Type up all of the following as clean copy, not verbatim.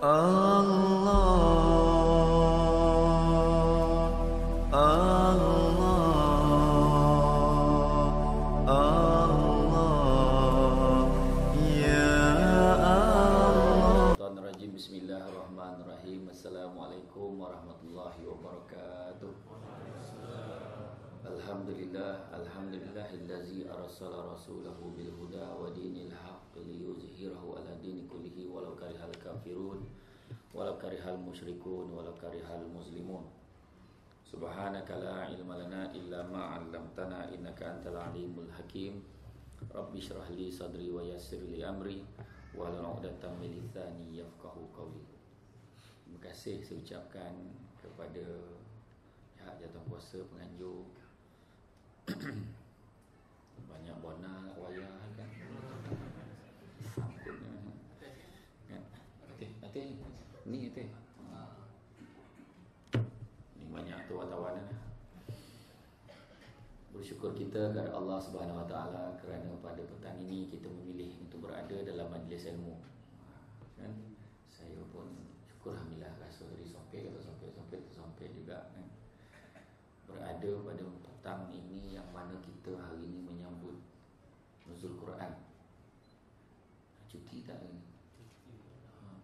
Allah, Allah, Allah, Ya Allah. Bismillahirrahmanirrahim. Assalamualaikum warahmatullahi wabarakatuh. Alhamdulillahillazi arsala rasulahu bil huda wa dinil haqq liyuzhirahu ala dini kullihi walau karihal kafirun walau karihal musyrikun walau karihal muslimun. Subhanaka la ilma lana illa ma 'allamtana innaka antal alimul hakim. Rabbi shrah li sadri wa yassir li amri wahlul 'uqdatam min lisani yafqahu qawli. Terima kasih saya ucapkan kepada pihak jawatankuasa penganjur. Banyak bona nak wayar kan. Kan? Hati ni hati. Ni banyak tu wartawan kan. Bersyukur kita kepada Allah Subhanahu Wa Taala kerana pada petang ini kita memilih untuk berada dalam majlis ilmu. Kan? Saya pun syukur alhamdulillah rasa tadi sampai juga kan. Berada pada petang ini yang mana kita hari ini menyambut nuzul Quran. Cuti tak ni?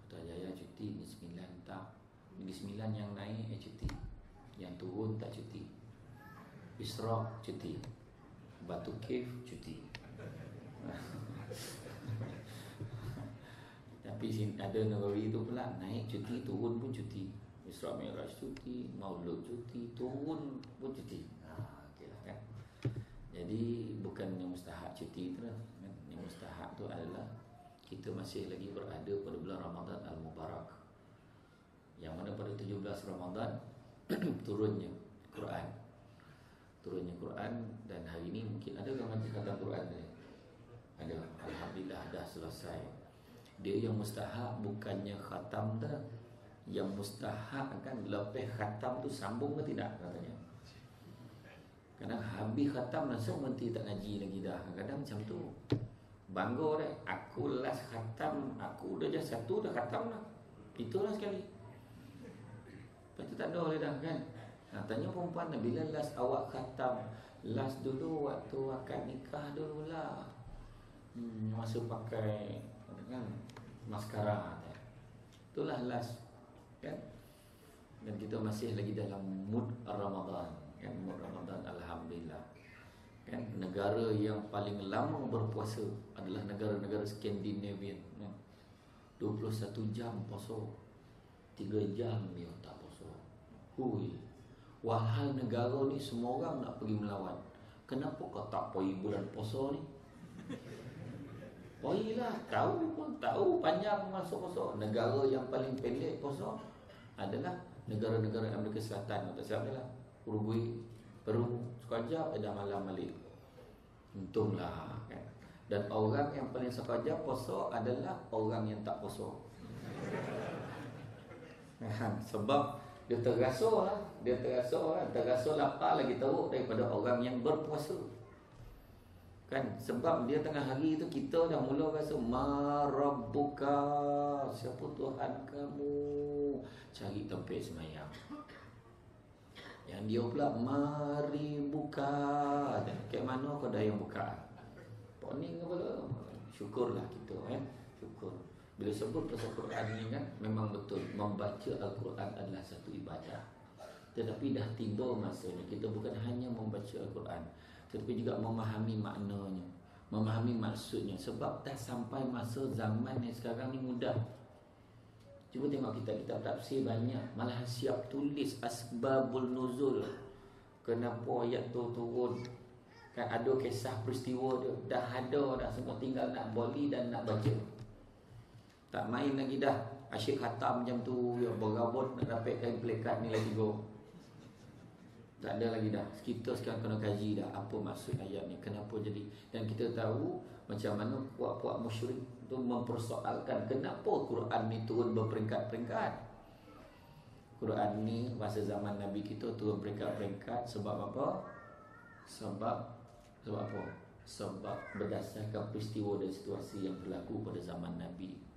Putrajaya cuti, ni 9 tak. Ni 9 yang naik cuti. Yang turun tak cuti. Isra cuti. Batu Cave cuti. Tapi ada negeri itu pula naik cuti, turun pun cuti. Isra Mi'raj cuti, Maulud cuti, turun pun cuti. Okeylah kan. Jadi bukannya mustahak cuti tu lah. Yang mustahak tu adalah kita masih lagi berada pada bulan Ramadan Al-Mubarak. Yang mana pada 17 Ramadan turunnya Quran. Dan hari ini mungkin ada yang majlis khatam Quran ni. Ada, alhamdulillah dah selesai. Dia yang mustahak bukannya khatam dah. Yang mustahak kan lepas khatam tu sambung ke tidak katanya. Kadang habis khatam langsung berhenti tak ngaji lagi dah. Kadang macam tu. Bangga dah. Aku last khatam, aku dah just satu dah khatam lah. Itulah sekali. Lepas tu tak ada boleh dah kan. Tanya perempuan bila last awak khatam? Last dulu waktu akad nikah dululah. Masa pakai kan maskara. Itulah last kan. Dan kita masih lagi dalam mood Ramadan kan, mood Ramadan alhamdulillah kan. Negara yang paling lama berpuasa adalah negara-negara Skandinavian kan? 21 jam puasa, 3 jam dia tak puasa. Walhal negara ni semua orang nak pergi melawan. Kenapa kau tak pergi bulan puasa ni? Poilah, tahu pun tahu panjang masuk puasa. Negara yang paling pendek puasa adalah negara-negara Amerika Selatan. Tak silap lah, Uruguay, Peru, sekejap dah malam balik. Untunglah kan. Dan orang yang paling sekejap puasa adalah orang yang tak puasa. Sebab dia terasa lah, terasa lapar lagi teruk daripada orang yang berpuasa. Kan, sebab dia tengah hari tu kita dah mula rasa marabbuka, siapa Tuhan kamu, cari tempat semayang. Yang dia pula mari buka, kat mana kau dah yang buka? Poning kepala. Syukurlah kita kan, syukur. Bila sebut pasal Quran ni kan, memang betul membaca Al-Quran adalah satu ibadah. Tetapi dah tiba masanya kita bukan hanya membaca Al-Quran, tetapi juga memahami maknanya, memahami maksudnya. Sebab dah sampai masa zaman yang sekarang ni mudah. Cuba tengok kitab-kitab tafsir banyak, malah siap tulis asbabul nuzul, kenapa ayat tu turun. Kan ada kisah peristiwa dia, dah ada dah, semua tinggal nak boli dan nak baca. Tak main lagi dah asyik khatam macam tu, ya berabot nak dapatkan plakat ni lagi go. Tak ada lagi dah. Kita sekarang kena kaji dah apa maksud ayat ni, kenapa jadi. Dan kita tahu macam mana puak-puak musyrik tu mempersoalkan kenapa Quran ni turun berperingkat-peringkat. Quran ni masa zaman Nabi kita turun peringkat-peringkat sebab apa? Sebab apa? Sebab berdasarkan peristiwa dan situasi yang berlaku pada zaman Nabi.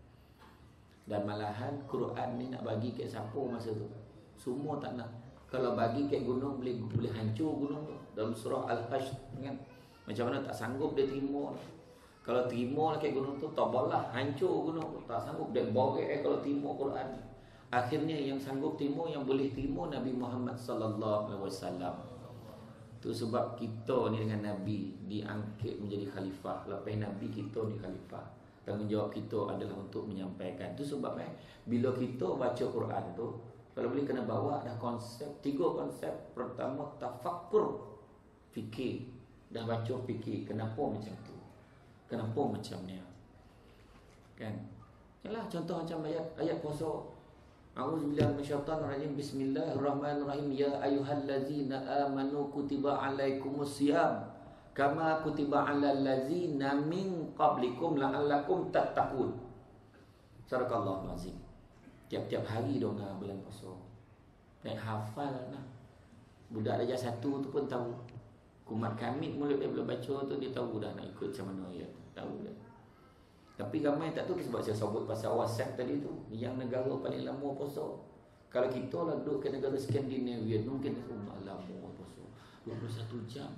Dan malahan Quran ni nak bagi kat siapa masa tu? Semua tak nak. Kalau bagi kat gunung boleh hancur gunung tu. Dalam surah Al-Hajj kan. Macam mana tak sanggup dia terima. Kalau terima kat gunung tu, tabalah hancur gunung tu. Tak sanggup dia borek kalau terima Quran ni. Akhirnya yang sanggup terima, yang boleh terima Nabi Muhammad sallallahu alaihi wasallam. Tu sebab kita ni dengan Nabi diangkat menjadi khalifah. Lepas Nabi kita ni khalifah. Tanggungjawab kita adalah untuk menyampaikan. Tu sebab bila kita baca Quran tu, kalau boleh kena bawa dah konsep, 3 konsep. Pertama tafakkur, fikir. Dah baca fikir, kenapa macam tu? Kenapa macam ni? Kan? Yalah contoh macam ayat puasa. A'udzubillahi minasyaitonirrajim. Bismillahirrahmanirrahim. Ya ayyuhallazina amanu kutiba alaikumusiyam kama kutiba alal ladzina min qablikum la'allakum tattaqun. Sadaqallahul azim. Tiap-tiap hari dong bulan puasa. Naik hafal lah. Budak darjah 1 tu pun tahu. Kumat kamit mulut dia bila baca tu dia tahu dah nak ikut macam mana ayat. Tahu dah. Tapi ramai tak tahu sebab saya sebut pasal WhatsApp tadi tu. Yang negara paling lama puasa. Kalau kita lah duduk ke negara Skandinavia, mungkin lama puasa 21 jam.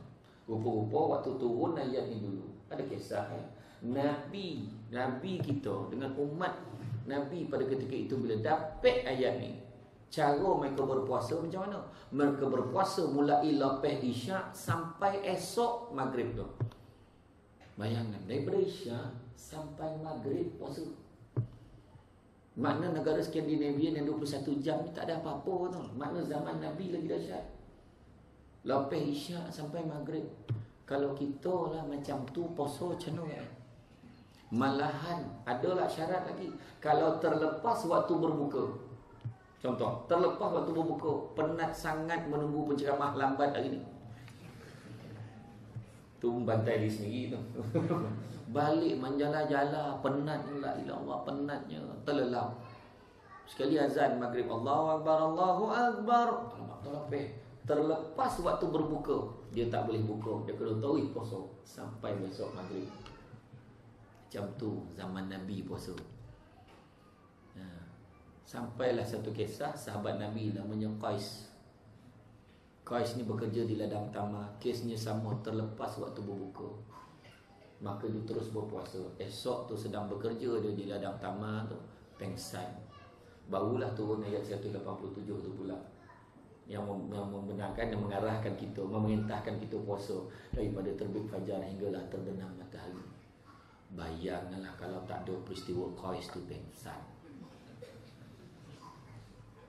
Rupa-rupa waktu turun ayat ni dulu ada kisah Nabi kita dengan umat Nabi pada ketika itu bila dapat ayat ni, cara mereka berpuasa macam mana? Mereka berpuasa mulai lepas Isyak sampai esok Maghrib tu. Bayangkan daripada Isyak sampai Maghrib puasa. Makna negara Skandinavia yang 21 jam ni tak ada apa-apa tu. Makna zaman Nabi lagi dahsyat. Lepas Isyak sampai Maghrib. Kalau kita lah macam tu puasa macam mana? Malahan adalah syarat lagi. Kalau terlepas waktu berbuka. Contoh, terlepas waktu berbuka, penat sangat menunggu penceramah lambat hari ni. Tu bantai diri sendiri tu. Balik menjala-jala, penat la ilallah, penatnya, terlelap. Sekali azan Maghrib, Allahu Akbar, Allahu Akbar. Terlepas waktu berbuka, dia tak boleh buka. Dia kena tahu puasa sampai besok Maghrib. Macam tu zaman Nabi puasa. Sampailah satu kisah sahabat Nabi namanya Qais. Qais ni bekerja di ladang tamar. Kesnya sama, terlepas waktu berbuka. Maka dia terus berpuasa. Esok tu sedang bekerja dia di ladang tamar tu, pengsan. Barulah turun ayat 187 tu pula. Yang membenarkan dan mengarahkan kita, memerintahkan kita puasa daripada terbit fajar hinggalah terbenam matahari. Bayangkanlah kalau tak ada peristiwa Qais tu pengsan.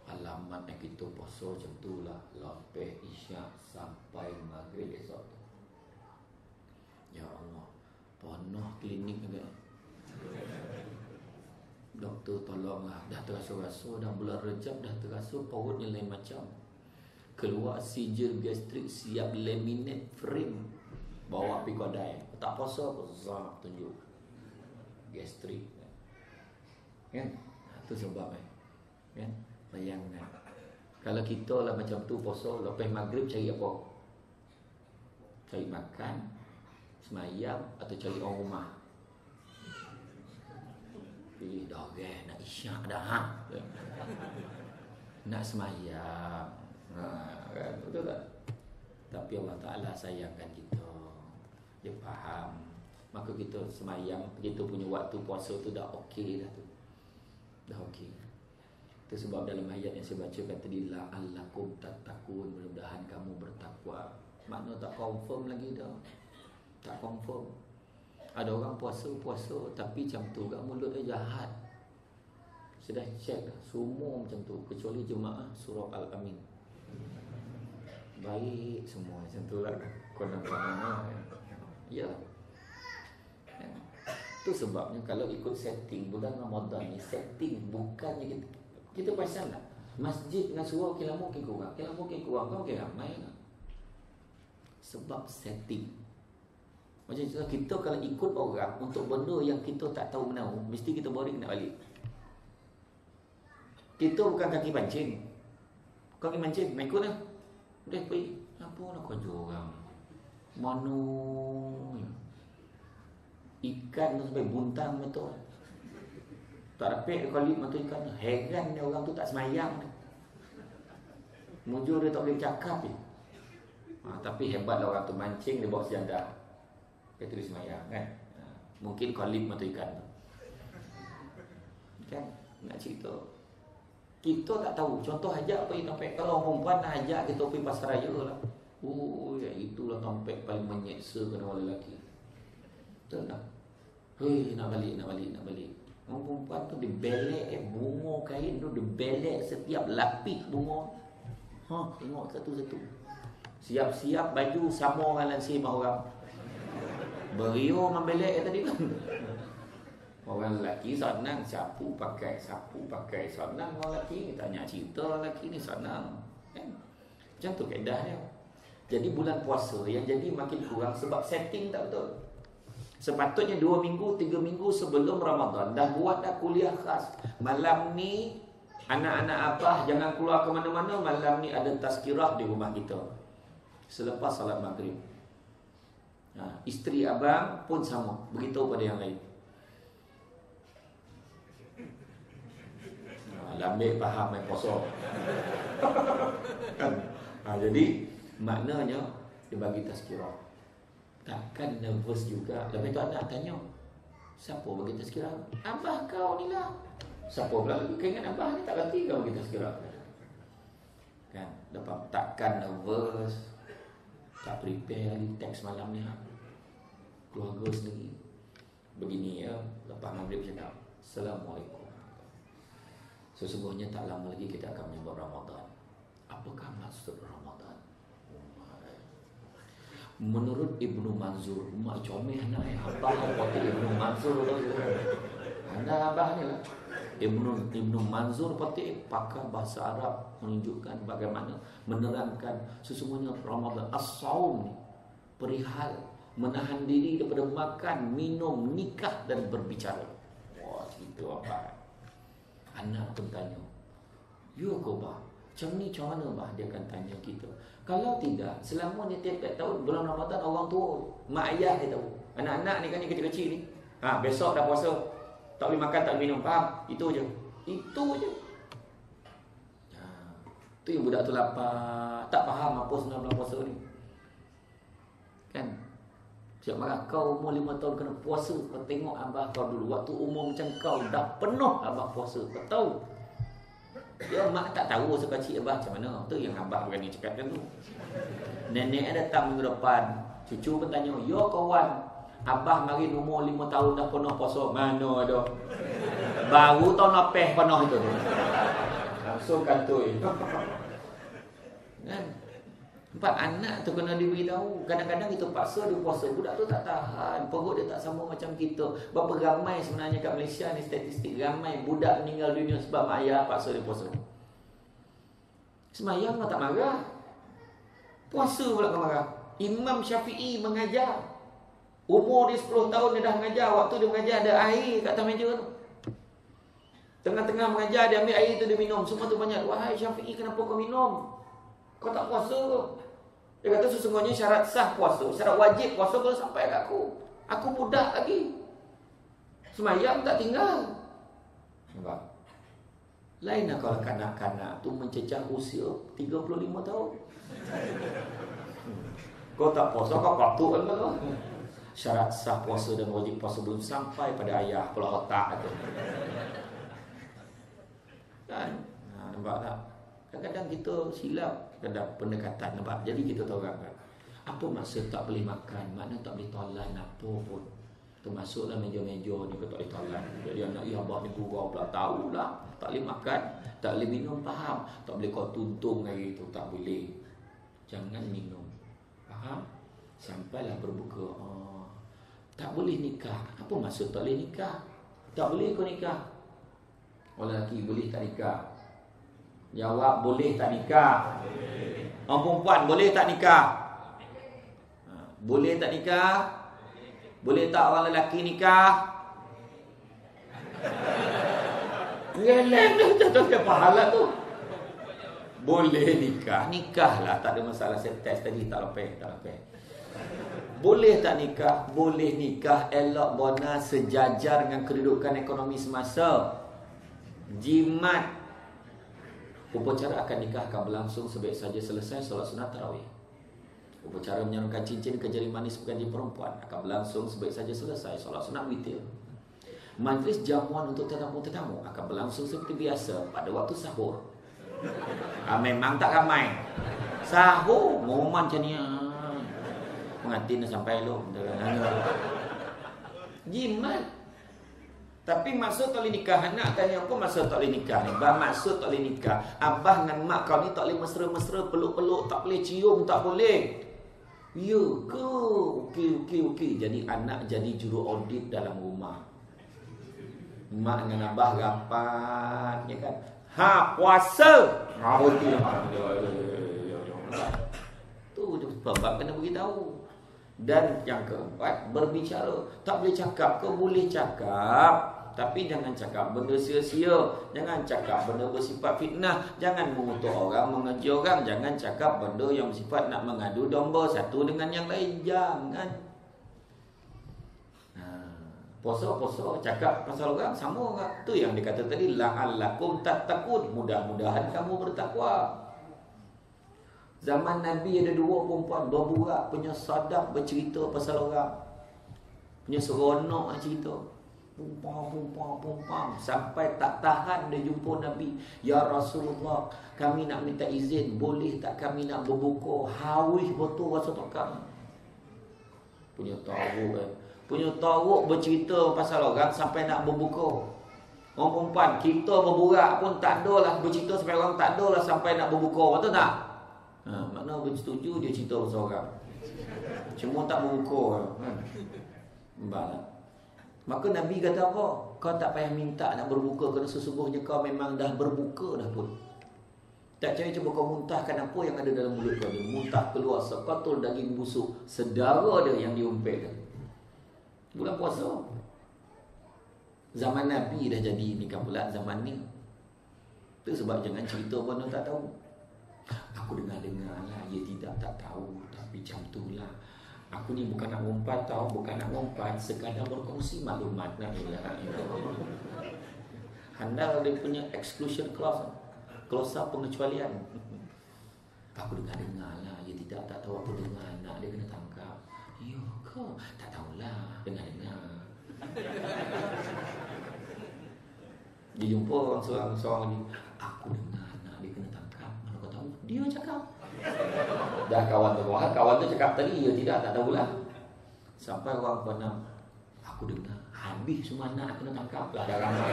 Alamat yang kita puasa macam tu lah. Lepas Isyak sampai Maghrib esok tu. Ya Allah, penuh klinik agak. Doktor tolonglah. Dah terasa-rasa, dah bulan Rejab, dah terasa perutnya lain macam. Keluar sijil gastrik, siap laminate frame, bawa pergi kedai. Tak puasa apa, zah tunjuk gastrik. Kan? Itu sebab kan? Bayangkan. Kalau kita lah macam tu puasa, lepas Maghrib cari apa? Cari makan, semayang atau cari orang rumah. Pilih dah nak Isyak dah. Nak semayang. Kan? Betul tak? Tapi Allah Ta'ala sayangkan kita. Dia faham. Maka kita semayang, kita punya waktu puasa tu dah okey dah tu. Dah okey. Itu sebab dalam ayat yang saya bacakan tadi, la'allakum tattaqun, mudah-mudahan kamu bertakwa. Makna tak confirm lagi dah. Tak confirm. Ada orang puasa tapi macam tu kat mulut dia jahat. Saya dah check dah, semua macam tu kecuali jemaah surah Al-Amin. Baik semua macam tu lah. Konon-konon ya. Itu sebabnya kalau ikut setting bulan Ramadan ni, setting bukannya kita pasal tak? Masjid dengan surau kira mungkin kurang. Kau mungkin ramai tak? Sebab setting. Macam kita kalau ikut orang untuk benda yang kita tak tahu menahu, mesti kita boring nak balik. Kita bukan kaki pancing. Kaki pancing, main ikut lah. Udah pergi. Apa nak kerja orang? Mana ikan tu sampai buntang betul. Tak dapat kolib mata ikan. Heran dia orang tu tak semayang. Mujur dia tak boleh bercakap je. Tapi hebatlah orang tu mancing, dia bawa sejadah. Dia tulis semayang kan. Mungkin kolib mata ikan tu. Kan? Nak cerita. Kita tak tahu. Contoh hajak apa yang tampek. Kalau perempuan nak hajak kita pergi pasar raya lah. Oh, ya itulah tampek paling menyeksa kena orang lelaki. Betul tak? Hei, nak balik. Orang perempuan tu dia belek bunga kain tu, dia belek setiap lapis bunga. Tengok satu-satu. Siap-siap baju sama orang lansir orang. Berio membelek tadi kan. Orang lelaki senang sapu pakai. Senang orang lelaki ni tanya cerita orang lelaki ni senang. Kan? Macam tu kaedah dia. Jadi bulan puasa yang jadi makin kurang sebab setting tak betul. Sepatutnya 2 minggu, 3 minggu sebelum Ramadan dah buat dah kuliah khas. Malam ni anak-anak abah jangan keluar ke mana-mana. Malam ni ada tazkirah di rumah kita selepas salat maghrib. Isteri abang pun sama, beritahu pada yang lain. Lambik faham main puasa. Jadi maknanya dia bagi tazkirah. Takkan nervous juga. Lepas tu anak tanya, siapa bagi tazkirah? Abah kau ni lah. Siapa pula lagi keingat abah ni tak reti kau bagi tazkirah. Kan? Lepas takkan nervous. Tak prepare lagi teks malam ni. Keluarga sendiri. Begini ya. Lepas maghrib cakap, Assalamualaikum. Sesungguhnya tak lama lagi kita akan menyambut Ramadan. Apakah maksud Ramadan? Menurut Ibnu Manzur, mak comel nak abah apa Ibnu Manzur tu. Anda abah ni lah. Ibnu Manzur pakar bahasa Arab menunjukkan bagaimana menerangkan sesungguhnya Ramadan as-saum perihal menahan diri daripada makan, minum, nikah dan berbicara. Wah, itu apa? Anak pun tanya, "Ya kau bah, macam ni macam mana bah?" Dia akan tanya kita. Kalau tidak, selama ni tiap-tiap tahun bulan Ramadan orang tua, mak ayah dia tahu. Anak-anak ni kan yang kecil-kecil ni. Besok dah puasa. Tak boleh makan, tak boleh minum. Faham? Itu je. Itu yang budak tu lapar. Tak faham apa sebenarnya bulan puasa ni. Kan? Siap marah. Kau umur 5 tahun kena puasa. Kau tengok abah kau dulu. Waktu umur macam kau dah penuh abah puasa. Kau tahu? Ya, mak tak tahu sekecil abah macam mana. Tu yang abah berani cakap macam tu. Nenek datang minggu depan. Cucu pun tanya, "Ya kawan, abah mari umur 5 tahun dah penuh puasa." Mana ada? Baru tahun lepas penuh itu. Langsung kantoi. Kan? Empat anak tu kena diberitahu. Kadang-kadang kita paksa dia puasa, budak tu tak tahan. Perut dia tak sama macam kita. Berapa ramai sebenarnya kat Malaysia ni statistik ramai budak meninggal dunia sebab mak ayah paksa dia puasa. Semayang tak marah. Puasa pula kau marah. Imam Syafi'i mengajar. Umur dia 10 tahun dia dah mengajar. Waktu dia mengajar ada air kat atas meja tu. Tengah-tengah mengajar dia ambil air tu dia minum. Semua tu banyak. "Wahai Syafi'i, kenapa kau minum? Kau tak puasa ke?" Dia kata sesungguhnya syarat sah puasa, syarat wajib puasa kalau sampai kat aku. Aku budak lagi. Semayang tak tinggal. Nampak? Lainlah kalau kanak-kanak tu mencecah usia 35 tahun. Kau tak puasa, kau patut kan? Syarat sah puasa dan wajib puasa belum sampai pada ayah kepala otak tu. Kan? Nampak tak? Kadang-kadang kita silap kadang pendekatan, nampak? Jadi kita tahu kan, apa maksud tak boleh makan? Makna tak boleh tolan apa pun. Termasuklah meja-meja ni kau tak boleh tolan. Jadi anak abah ni gurau pula tahulah. Tak boleh makan, tak boleh minum, faham? Tak boleh kau tuntung hari tu, tak boleh. Jangan minum. Faham? Sampailah berbuka. Tak boleh nikah. Apa maksud tak boleh nikah? Tak boleh kau nikah. Orang lelaki boleh tak nikah? Jawab, boleh tak nikah? Orang perempuan boleh tak nikah? Boleh tak nikah? Boleh tak orang lelaki nikah? Geleng dah tak pahala tu. Boleh nikah, nikahlah, tak ada masalah. Saya test tadi tak lepas. Boleh tak nikah? Boleh nikah, elok bonus sejajar dengan kedudukan ekonomi semasa. Jimat. Upacara akad nikah akan berlangsung sebaik saja selesai solat sunat tarawih. Upacara menyanungkan cincin ke jari manis pengantin perempuan akan berlangsung sebaik saja selesai solat sunat witir. Majlis jamuan untuk tetamu-tetamu akan berlangsung seperti biasa pada waktu sahur. Memang tak ramai. Sahur momen macam ni. Pengantin dah sampai lo. Jimat. Tapi maksud tak boleh nikah. Anak tanya apa maksud tak boleh nikah ni? Maksud tak boleh nikah. Abah dengan mak kau ni tak boleh mesra-mesra, peluk-peluk, tak boleh cium, tak boleh. Ya ke? Okey. Jadi anak jadi juru audit dalam rumah. Mak dengan abah rapat, ya kan? Ha, puasa. Betul. Tu sebab kena beritahu. Dan yang keempat, berbicara. Tak boleh cakap ke? Boleh cakap. Tapi jangan cakap benda sia-sia. Jangan cakap benda bersifat fitnah. Jangan mengutuk orang, mengeji orang. Jangan cakap benda yang bersifat nak mengadu domba satu dengan yang lain. Jangan. Poso-poso cakap pasal orang sama orang. Tu yang dikata tadi, la'allakum tattaqun. Mudah-mudahan kamu bertakwa. Zaman Nabi ada dua perempuan berburak, punya sadap bercerita pasal orang. Punya seronok lah cerita. Pumpang. Sampai tak tahan dia jumpa Nabi. Ya Rasulullah, kami nak minta izin. Boleh tak kami nak berbuka? Hawih betul rasa takkan. Punya tarik bercerita pasal orang sampai nak berbuka. Orang perempuan, kita berburak pun tak ada lah. Bercerita sampai orang tak ada lah sampai nak berbuka. Betul tak? Makna bersetuju dia cerita pasal orang. Cuma tak berbuka. Maka Nabi kata apa? Kau tak payah minta nak berbuka, kerana sesungguhnya kau memang dah berbuka dah pun. Tak percaya, cuba kau muntahkan apa yang ada dalam mulut kau ni. Muntah keluar sekotul daging busuk sedara dia yang diumpetkan. Bulan puasa. Zaman Nabi dah jadi ni kan pula zaman ni. Itu sebab jangan cerita pun tak tahu. Aku dengar-dengar lah, dia tak tahu. Tapi macam tu lah. Aku ni bukan nak ngumpat tau. Bukan nak ngumpat, sekadar berkongsi maklumat. Handal dia punya exclusion clause. Klausa pengecualian. Aku dengar-dengar lah, dia tak tahu. Aku dengar anak dia kena tangkap. Ya kau tak tahulah, dengar-dengar. Dia jumpa orang seorang ni. Aku dengar anak dia kena tangkap. Mana kau tahu? Dia cakap. Dah kawan tu cakap tadi. Ya tidak, tak tahulah. Sampai orang pernah, aku dengar habis semua anak kena tangkap lah. Dah ramai.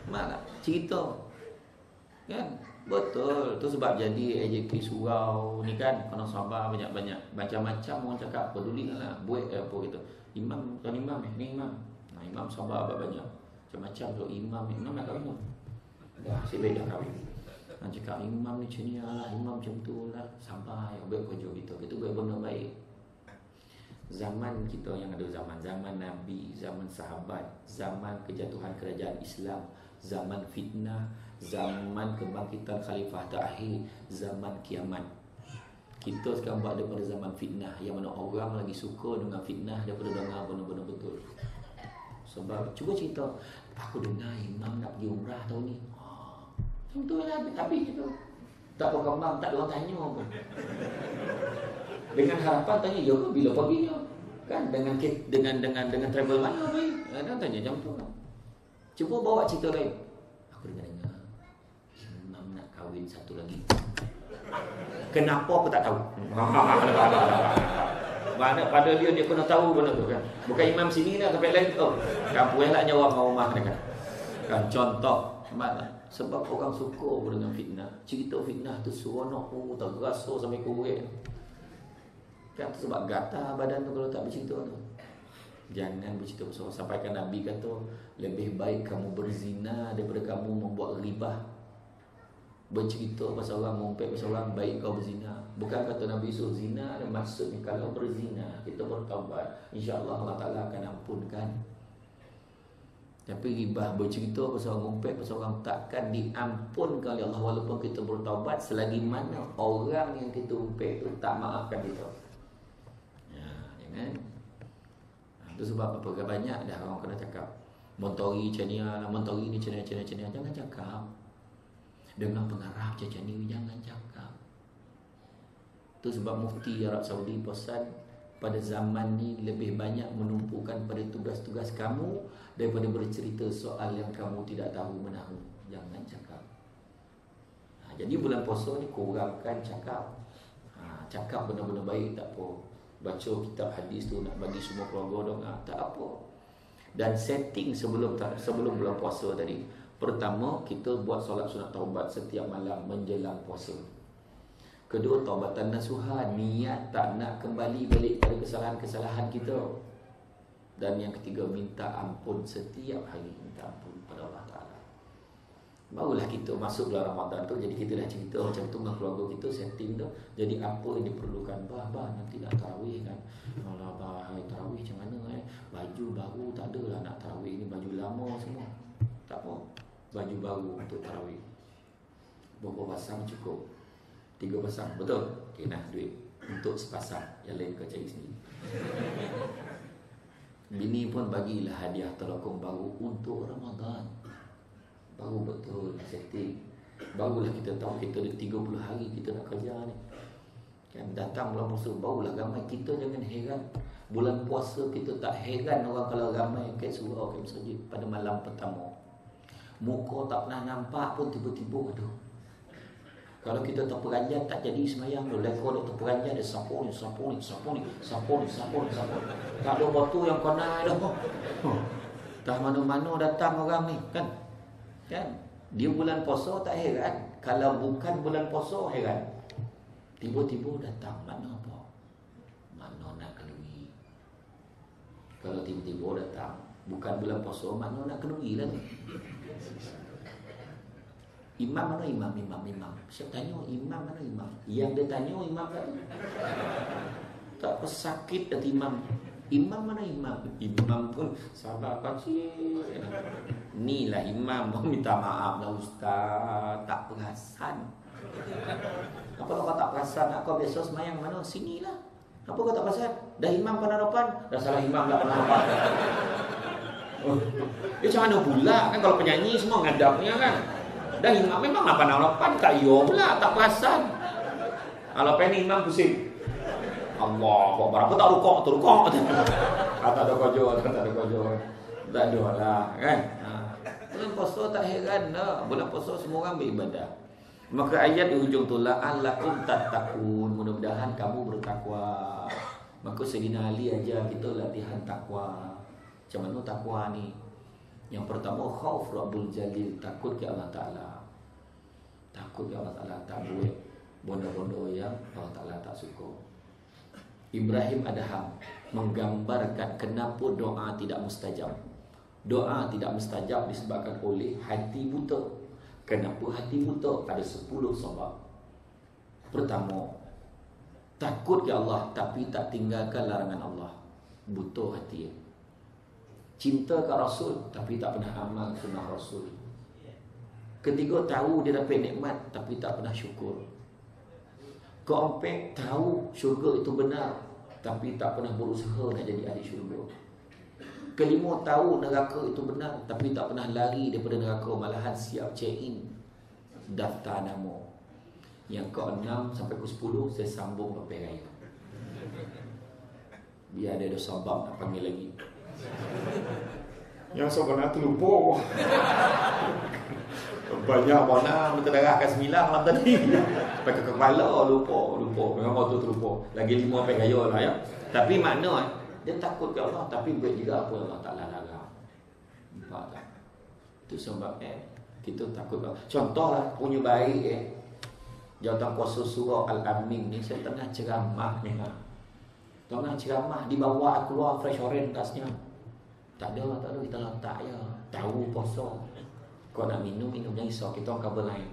Mana cerita kan? Betul. Tu sebab jadi AJK surau ni kan, kena sabar banyak-banyak. Macam-macam orang cakap, pedulilah. Buat apa gitu. Imam, tuan imam ni imam. Imam sabar banyak. Macam-macam tu imam nak kahwin. Dah sebab dah kahwin. Nak cakap imam ni macam ni lah, imam macam tu lah. Sabar, yang baik kerja kita. Kita buat benda baik. Zaman kita yang ada zaman Nabi, zaman sahabat, zaman kejatuhan kerajaan Islam, zaman fitnah, zaman kebangkitan khalifah terakhir, zaman kiamat. Kita sekarang buat daripada zaman fitnah, yang mana orang lagi suka dengan fitnah daripada dengar benda-benda betul. Sebab cuba cerita, aku dengar imam nak pergi umrah tahun ni. Betul lah, habis itu. Tak berkembang, tak ada orang tanya pun. Dengan harapan tanya, ya ke bila perginya? Kan dengan travel mana baik? Ada tanya macam tu kan. Cuba bawa cerita lain. Aku dengar imam nak kahwin satu lagi. Kenapa aku tak tahu? Mana pada dia kena tahu benda tu kan. Bukan imam sini lah sampai lain tu. Kan puaslah nyawa rumah mereka. Kan contoh mana? Sebab orang suka dengan fitnah. Cerita fitnah tu seronok, terasa sampai kuat. Kan tu sebab gatal badan tu kalau tak bercerita tu. Jangan bercerita pasal. Sampaikan Nabi kata, lebih baik kamu berzina daripada kamu membuat ghibah. Bercerita pasal orang, mengumpet pasal orang, baik kau berzina. Bukan kata Nabi suruh zina, dan maksudnya kalau berzina kita bertaubat, insya-Allah Allah Taala akan ampunkan. Tapi ghibah, bercerita pasal orang, ngumpet pasal orang, takkan diampunkan oleh Allah walaupun kita bertaubat selagi mana orang yang kita umpet tu tak maafkan kita. Ya, jangan. Itu sebab apa banyak dah orang kena cakap. Montori macam ni lah, montori ni macam ni. Jangan cakap. Dengan pengarah macam ni, jangan cakap. Itu sebab Mufti Arab Saudi pesan, pada zaman ni lebih banyak menumpukan pada tugas-tugas kamu daripada bercerita soal yang kamu tidak tahu menahu. Jangan cakap. Jadi bulan puasa ni kurangkan cakap. Cakap benda-benda baik tak apa. Baca kitab hadis tu nak bagi semua keluarga doa, tak apa. Dan setting sebelum bulan puasa tadi. Pertama, kita buat solat sunat taubat setiap malam menjelang puasa. Kedua, taubatan nasuha, niat tak nak kembali balik pada kesalahan-kesalahan kita. Dan yang ketiga, minta ampun setiap hari, minta ampun pada Allah Ta'ala. Barulah kita masuk bulan Ramadan tu, jadi kita dah cerita macam tu dengan keluarga kita, setting tu. Jadi apa yang diperlukan? Bah, nanti nak tarawih kan. Allah, tarawih macam mana baju baru tak ada lah nak tarawih ni, baju lama semua. Tak apa, baju baru untuk tarawih. Berapa pasang cukup? 3 pasang, betul? Okey, nah duit untuk sepasang, yang lain kau cari sendiri. Bini pun bagilah hadiah telekong baru untuk Ramadan. Baru betul setting. Barulah kita tahu kita ada 30 hari kita nak kerja ni. Kan datang bulan puasa barulah ramai. Kita jangan heran. Bulan puasa kita tak heran orang kalau ramai kat surau kat masjid pada malam pertama. Muka tak pernah nampak pun tiba-tiba ada. Kalau kita terperanjat tak jadi semayang tu. Lekor dia terperanjat, dia sapu ni. Tak ada batu yang kena dah. Tak mana-mana datang orang ni kan. Dia bulan puasa tak heran. Kalau bukan bulan puasa heran. Tiba-tiba datang, mana apa? Mana nak kenduri. Kalau tiba-tiba datang bukan bulan puasa, mana nak kenduri lah tu. Imam mana imam? Siapa tanya imam mana imam? Yang dia tanya imam tadi. Tak pesakit hati imam. Imam mana imam? Imam pun sabar kecil. Ni lah imam. Minta maaf lah ustaz, tak perasan. Apa kau tak perasan? Kau biasa semayang mana? Sini lah. Apa kau tak perasan? Dah imam pada depan, dah salah imam tak pernah nampak. Macam mana pula kan kalau penyanyi semua ngadapnya kan. Dah imam memang 8 tak yo pula tak perasan. Kalau pengen imam pusing. Allah, kok berapa tak rukuk. Tak ada kojo. Tak ada lah kan. Bulan puasa tak heran dah. Bulan puasa semua orang beribadah. Maka ayat di hujung tu la'allakum tattaqun, mudah-mudahan kamu bertakwa. Maka Sayyidina Ali ajar kita latihan takwa. Macam mana takwa ni? Yang pertama khauf Rabbul Jalil, takut ke Allah Ta'ala. Takut ke Allah Ta'ala, tak buat benda-benda yang Allah Ta'ala tak suka. Ibrahim Adham menggambarkan kenapa doa tidak mustajab. Doa tidak mustajab disebabkan oleh hati buta. Kenapa hati buta? Ada 10 sebab. Pertama, takut ke Allah tapi tak tinggalkan larangan Allah. Buta hati. Cinta ke Rasul tapi tak pernah amal sunnah Rasul. Ketiga, tahu dia dapat nikmat tapi tak pernah syukur. Keempat, tahu syurga itu benar tapi tak pernah berusaha nak jadi ahli syurga. Kelima, tahu neraka itu benar tapi tak pernah lari daripada neraka, malahan siap check in daftar nama. Yang ke-6 sampai ke-10 saya sambung sampai raya. Biar dia ada sabab nak panggil lagi. Yang sebenarnya terlupa. Banyak mana berterah ke 9 malam tadi. Sampai ke kepala lupa. Memang waktu terlupa. Lagi 5 sampai raya lah ya. Tapi makna dia takut ke Allah tapi buat juga apa Allah Ta'ala larang. Nampak tak? Itu sebabnya kita takut ke Allah. Contohlah punya baik jawatan kuasa surah Al-Amin ni, saya tengah ceramah ni lah. Tengah ceramah dibawa keluar fresh orange tasnya. Tak ada kita letak je. Tahu puasa. Kau nak minum jangan risau, kita orang cover lain.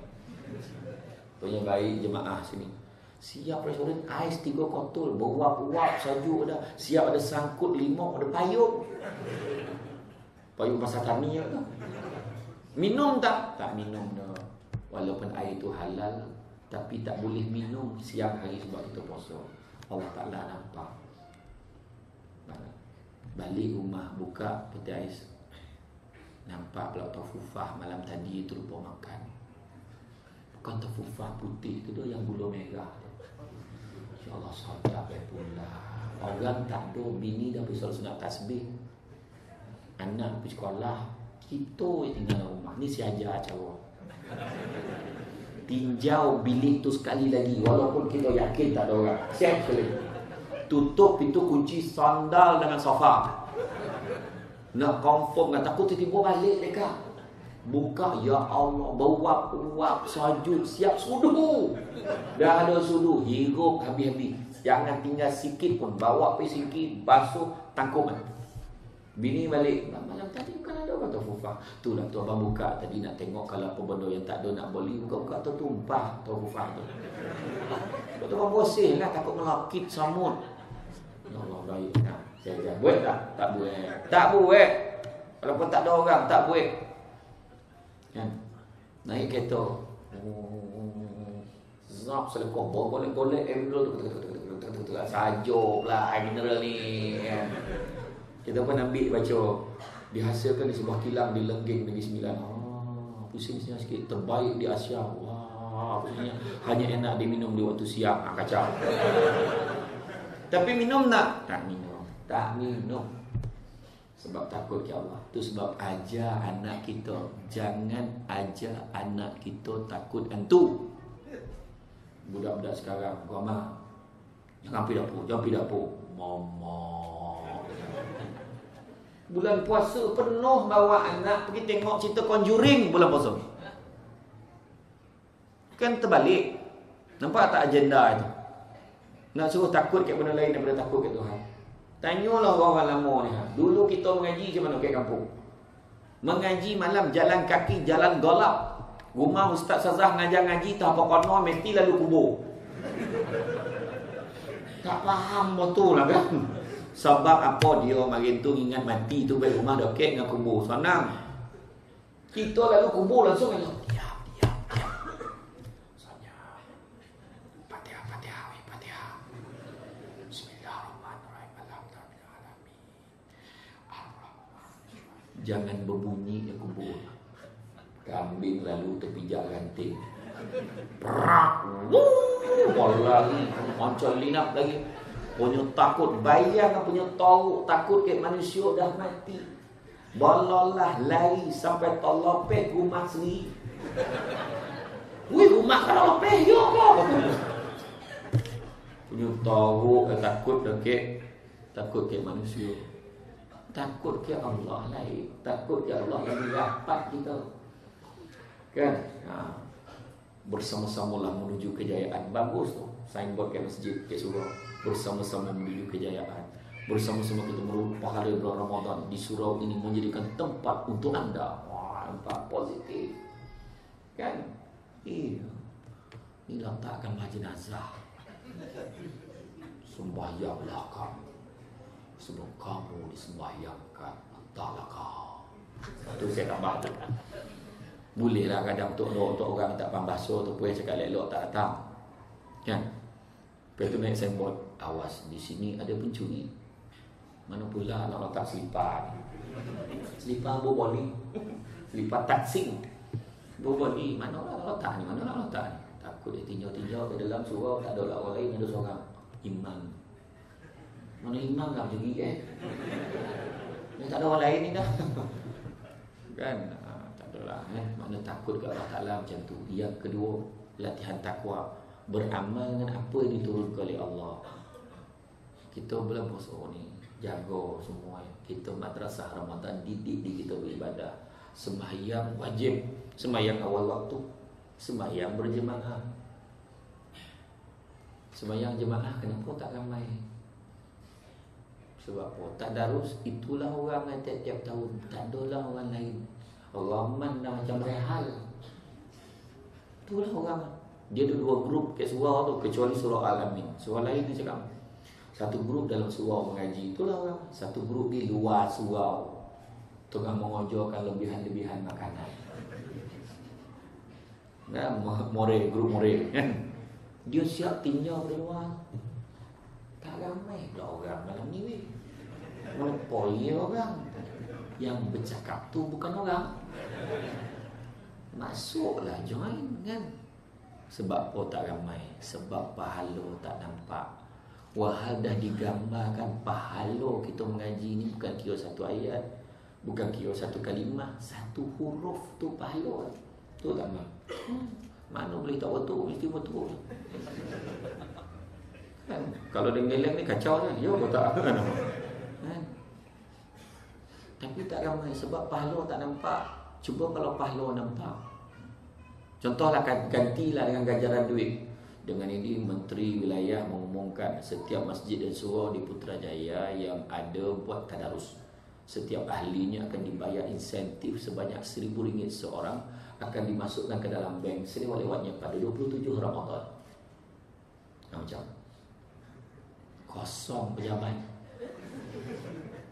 Punya baik jemaah sini. Siap fresh orange ais 3 botol, beruap-uap sajuk dah. Siap ada sangkut limau, ada payung. Payung pasal tani je tu. Minum tak? Tak minum dah. Walaupun air itu halal, tapi tak boleh minum siang hari sebab kita puasa. Allah Ta'ala nampak. Balik rumah buka peti ais. Nampak pula tafufah malam tadi itu lupa makan. Bukan tafufah putih tu yang gula merah tu. InsyaAllah sadar pula. Orang tak ada bini dah pergi sunat tasbih. Anak pergi sekolah, kita yang tinggal rumah. Ni si ajar cara. Tinjau bilik tu sekali lagi walaupun kita yakin tak ada orang. Siap sekali. Tutup pintu, kunci sandal dengan sofa. Nak confirm, nak takut tiba-tiba balik mereka. Buka, ya Allah, beruap-uap, sajud, siap sudu. Dah ada sudu, hirup habis-habis. Jangan tinggal sikit pun, bawa pergi sikit, basuh, tangkuman. Bini balik, malam tadi bukan ada kata fufah. Tu lah tu abang buka tadi nak tengok kalau apa benda yang tak ada nak beli. Buka-buka tu tumpah tu fufah tu. Tu abang bosin lah, takut melakit samut. Ya Allah, baik. Nah, saya buat tak? Tak buat. Tak buat. Walaupun tak ada orang, tak buat. Kan? Naik kereta. Zap selekor, golek-golek sajuk lah mineral ni. Kita pun ambil baca. Dihasilkan di sebuah kilang di Lenggeng Negeri Sembilan. Pusing sikit. Terbaik di Asia. Wah, hanya enak diminum di waktu siang. Kacau. Tapi minum tak? Tak minum. Tak minum. Sebab takut ke Allah. Itu sebab ajar anak kita. Jangan ajar anak kita takut hantu. Budak-budak sekarang, Mama, jangan pergi dapur. Mama. Bulan puasa penuh bawa anak pergi tengok cerita Conjuring bulan puasa. Kan terbalik. Nampak tak agenda itu? Nak suruh takut ke benda lain daripada takut ke Tuhan. Tanyalah orang lama ni. Dulu kita mengaji macam mana ke kampung? Mengaji malam jalan kaki, jalan golap. Rumah Ustaz Sazah ngajar ngaji tak apa kono mesti lalu kubur. Tak faham betul lah kan? Sebab apa dia makin tu ingat mati tu baik rumah dekat dengan kubur. Senang. Kita lalu kubur langsung diam. Senyap. Fatihah. Bismillahirrahmanirrahim. Alhamdulillahirabbil alamin. Jangan berbunyi di kubur. Kambing lalu terpijak ranting. Perak. Wallahi macam linap lagi. Punya takut, bayang punya tahu takut ke manusia dah mati. Balalah lari sampai tolopek rumah sendiri. Wih, rumah kalau lopek yo kok. Punya tahu takut ke manusia. Takut ke Allah lain, takut ke Allah yang dapat kita. Kan? Bersama-samalah menuju kejayaan. Bagus tu. Signboard kat masjid ke surau. Bersama-sama menuju kejayaan. Bersama-sama kita merupakan pahala bulan Ramadan di surau ini menjadikan tempat untuk anda. Wah, nampak positif. Kan? Iya. Ini letakkanlah jenazah. Sembahyanglah kamu. Sebelum kamu disembahyangkan, letaklah kau. Itu saya tambah tu. Bolehlah kadang untuk orang tak faham bahasa tu pun cakap elok tak datang. Kan? Lepas tu naik signboard, awas di sini ada pencuri. Mana pula nak letak selipar. Selipar berboli. Selipar taksing. Berboli. Mana nak letak ni? Takut dia tinjau-tinjau ke dalam surau tak ada orang lain, ada seorang imam. Mana imam tak pergi Dia tak ada orang lain ni dah. Kan? Makna takut ke Allah Ta'ala macam tu. Yang kedua, latihan takwa. Beramal dengan apa yang diturunkan oleh Allah. Kita bulan puasa ni jaga semua. Kita madrasah Ramadan didik di kita beribadah. Sembahyang wajib. Sembahyang awal waktu. Sembahyang berjemaah. Sembahyang jemaah kenapa tak ramai? Sebab apa? Tak darus. Itulah orang yang tiap-tiap tahun. Tak adalah orang lain. Rahman dah macam rehal. Itulah orang. Dia ada dua grup kat surau tu, kecuali surau Al-Amin. Surau lain dia cakap satu grup dalam surau mengaji. Itulah orang. Satu grup di luar surau tengah mengojokan lebihan-lebihan makanan. Nah, grup more kan. Dia siap tinjau dari luar. Tak ramai pula orang malam ni weh. Monopoli orang. Yang bercakap tu bukan orang. Masuklah join kan. Sebab apa tak ramai? Sebab pahala tak nampak. Wahal dah digambarkan pahala kita mengaji ni bukan kira satu ayat, bukan kira satu kalimah, satu huruf tu pahala. Tu tak mak. Mana boleh tak betul, mesti betul. Kan? Kalau dia geleng ni kacau je. Ya betul tak kan? Tapi tak ramai sebab pahala tak nampak. Cuba kalau pahala nampak. Contohlah gantilah dengan ganjaran duit. Dengan ini Menteri Wilayah mengumumkan setiap masjid dan surau di Putrajaya yang ada buat tadarus, setiap ahlinya akan dibayar insentif sebanyak RM1,000 seorang, akan dimasukkan ke dalam bank selewat-lewatnya pada 27 Ramadan. Macam kosong pejabat,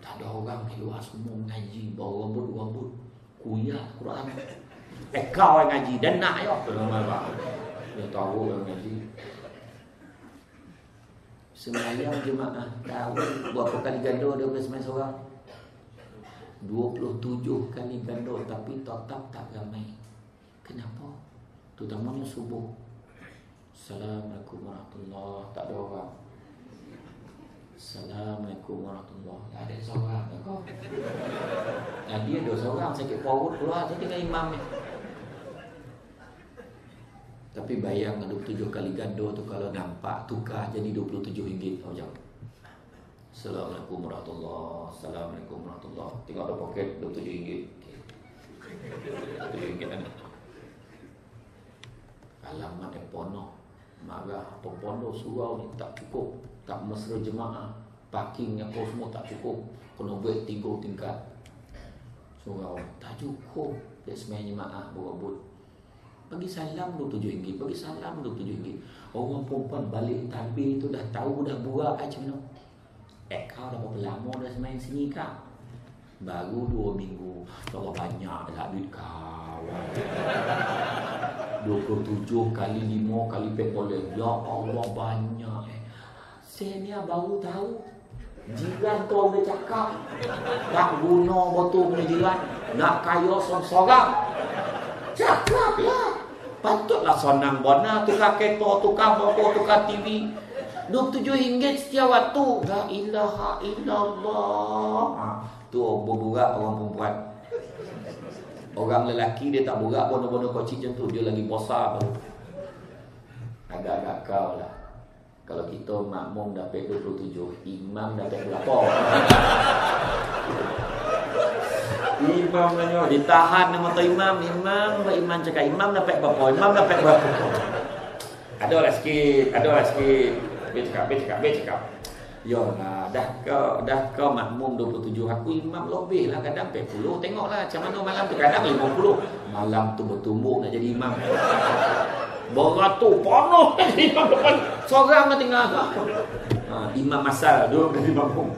tak ada orang di luar, semua mengaji, bawa rambut kuliah Quran. Kau yang ngaji dan nak ya. Dia tahu yang ngaji. Sembahyang jemaah tahu berapa kali ganda dia boleh sembahyang seorang? 27 kali ganda, tapi tetap tak ramai. Kenapa? Terutamanya subuh. Assalamualaikum warahmatullahi, tak ada orang. Assalamualaikum warahmatullahi, tak ada seorang. Tadi ada seorang sakit perut keluar, saya tinggal imam ni. Tapi bayang 27 kali ganda tu kalau nampak tukar jadi RM27. Tahu jawab. Assalamualaikum warahmatullahi, Assalamualaikum warahmatullahi. Tengok ada poket RM27. RM27 kan. Alamat yang pono. Marah pempondo surau ni tak cukup, tak mesra jemaah, parking apa semua tak cukup, kena buat 3 tingkat surau, tak cukup. Dia semayang jemaah berebut. Bagi salam RM27, bagi salam RM27. Orang perempuan balik tabir tu dah tahu dah buat macam mana. Kau dah berapa lama dah semayang sini kau? Baru 2 minggu. Allah banyak dah duit kau. 27 kali 5 kali boleh. Ya Allah banyak. Saya ni baru tahu. Jiran tu orang dia cakap tak guna betul punya jiran, nak kaya sorang-sorang. Cakap lah. Patutlah senang bona tukar kereta, tukar motor, tukar TV. RM27 setiap waktu. La ilaha illallah. Tu berburak orang perempuan. Orang lelaki dia tak burak bono-bono kocik macam tu. Dia lagi besar baru. Agak-agak kau lah. Kalau kita makmum dapat 27, imam dapat berapa? Imam nanya, ditahan nama tu imam. Imam cakap, imam dapat berapa? Imam dapat berapa? Ada lah sikit. Dia cakap. Yolah, dah kau makmum 27, aku imam lebih lah, kadang 40. Tengoklah macam mana malam tu, kadang 50. Malam tu bertumbuk nak jadi imam. Beratur penuh imam depan. Seorang nak tinggal. Imam masal duduk jadi makmum.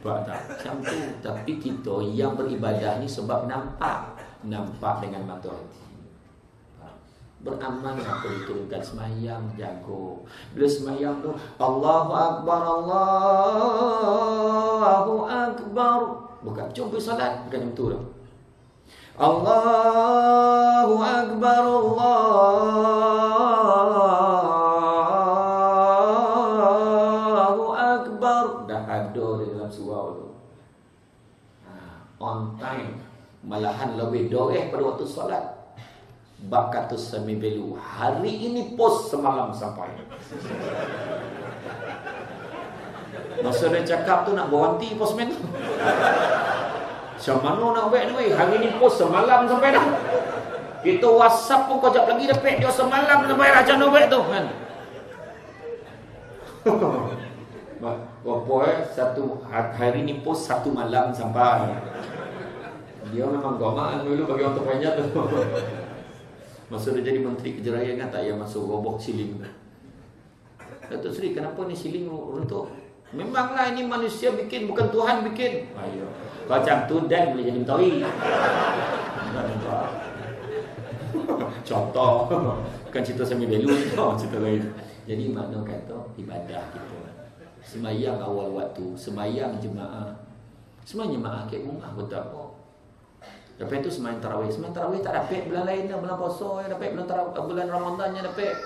Tak macam tu. Tapi kita yang beribadah ni sebab nampak dengan mata hati. Beramal apa diturunkan semayang, jago. Bila semayang tu Allahu Akbar, Allahu Akbar. Bukan cuba salat, bukan macam tu dah. Allahu Akbar, Allahu Akbar. Dah ada di dalam surau tu. On time. Malahan lebih doreh pada waktu solat. Bakatus sami belu. Hari ini pos semalam sampai. Masa dia cakap tu nak berhenti posmen tu. Macam mana nak buat ni? Hari ni pos semalam sampai dah. Kita WhatsApp pun kau jap lagi dapat dia semalam sampai dah. Macam mana buat tu kan? Berapa hari ni pos 1 malam sampai. Dia memang gomak dulu bagi orang terpenyat tu. Masa dia jadi Menteri Kejurayaan kan tak payah masuk robok siling. Datuk Seri, kenapa ni siling runtuh? Memanglah ini manusia bikin, bukan Tuhan bikin. Ayo. Kalau macam tu dan boleh jadi menteri. Contoh. Bukan cerita semi belu, cerita lain. Jadi makna kata ibadah kita. Semayang awal waktu, semayang jemaah. Semayang jemaah ke rumah betul apa? Lepas tu semain tarawih tak dapat bulan lain dah, bulan puasa yang dapat, bulan Ramadan yang dapat.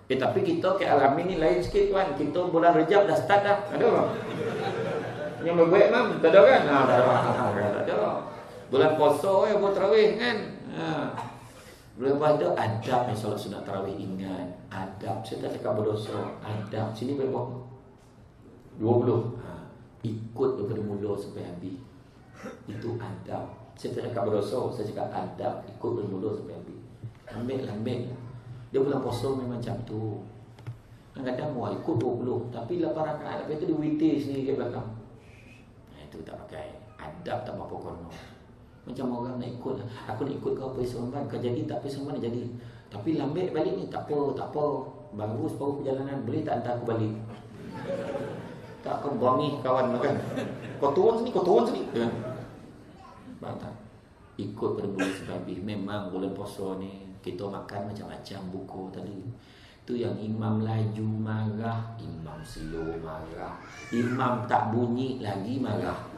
Tapi kita ke Al-Amin ni lain sikit tuan. Kita bulan Rejab dah start dah. Ada tak? Yang berbuat mam, tak ada kan? Tak ada. Bulan puasa ya buat tarawih kan? Lepas tu adab yang solat sunat tarawih, ingat adab. Saya tak cakap berdosa, adab. Sini berapa? 20. Ikut daripada mula sampai habis. Itu adab. Saya tak cakap berdosa, saya cakap adab. Ikut daripada mula sampai habis. Lambat. Dia bulan puasa memang macam tu. Kadang-kadang mau ikut 20, tapi 8 rakaat. Lepas tu dia witir sendiri ke belakang. Itu tak pakai. Adab tak apa kono. Macam orang nak ikut, aku nak ikut kau pergi seremban, kau jadi tak pergi seremban jadi. Tapi lambat balik ni, tak apa. Bagus baru perjalanan, boleh tak hantar aku balik? Tak, kau bangi kawan kan. Kau turun sini. Kan? Faham tak? Ikut pada bulan sebabih. Memang bulan puasa ni kita makan macam-macam buku tadi. Tu yang imam laju marah, imam slow marah, imam tak bunyi lagi marah.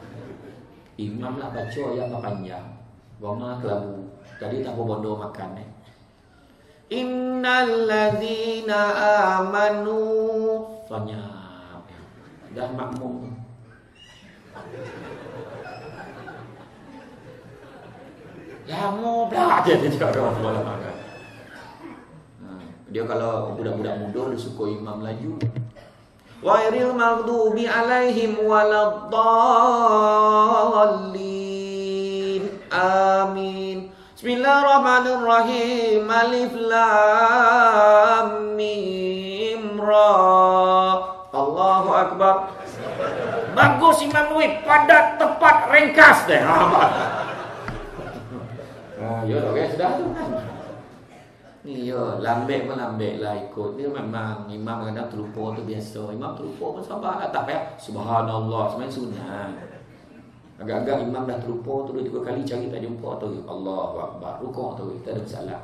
Imam lah baca ayat panjang, goma kelabu. Tadi tak bondo makan Innal ladzina amanu fanyam. Dah makmum. Lama dah dia cakap orang bola makan. Dia kalau budak-budak muda dia suka imam laju. Ghairil maghdubi alaihim waladdallin. Amin. Bismillahirrahmanirrahim. Alif lam mim ra. Allahu akbar. Bagus Imam Nawawi, padat, tepat, ringkas deh. Ya dah kan sudah tu kan. Ni ya, lambat pun lambat lah ikut. Dia memang imam kadang terlupa tu biasa. Imam terlupa pun sabar lah. Tak payah subhanallah sebenarnya sunat. Agak-agak imam dah terlupa tu 2-3 kali cari tak jumpa tu Allahu akbar. Rukuk tu tak ada masalah.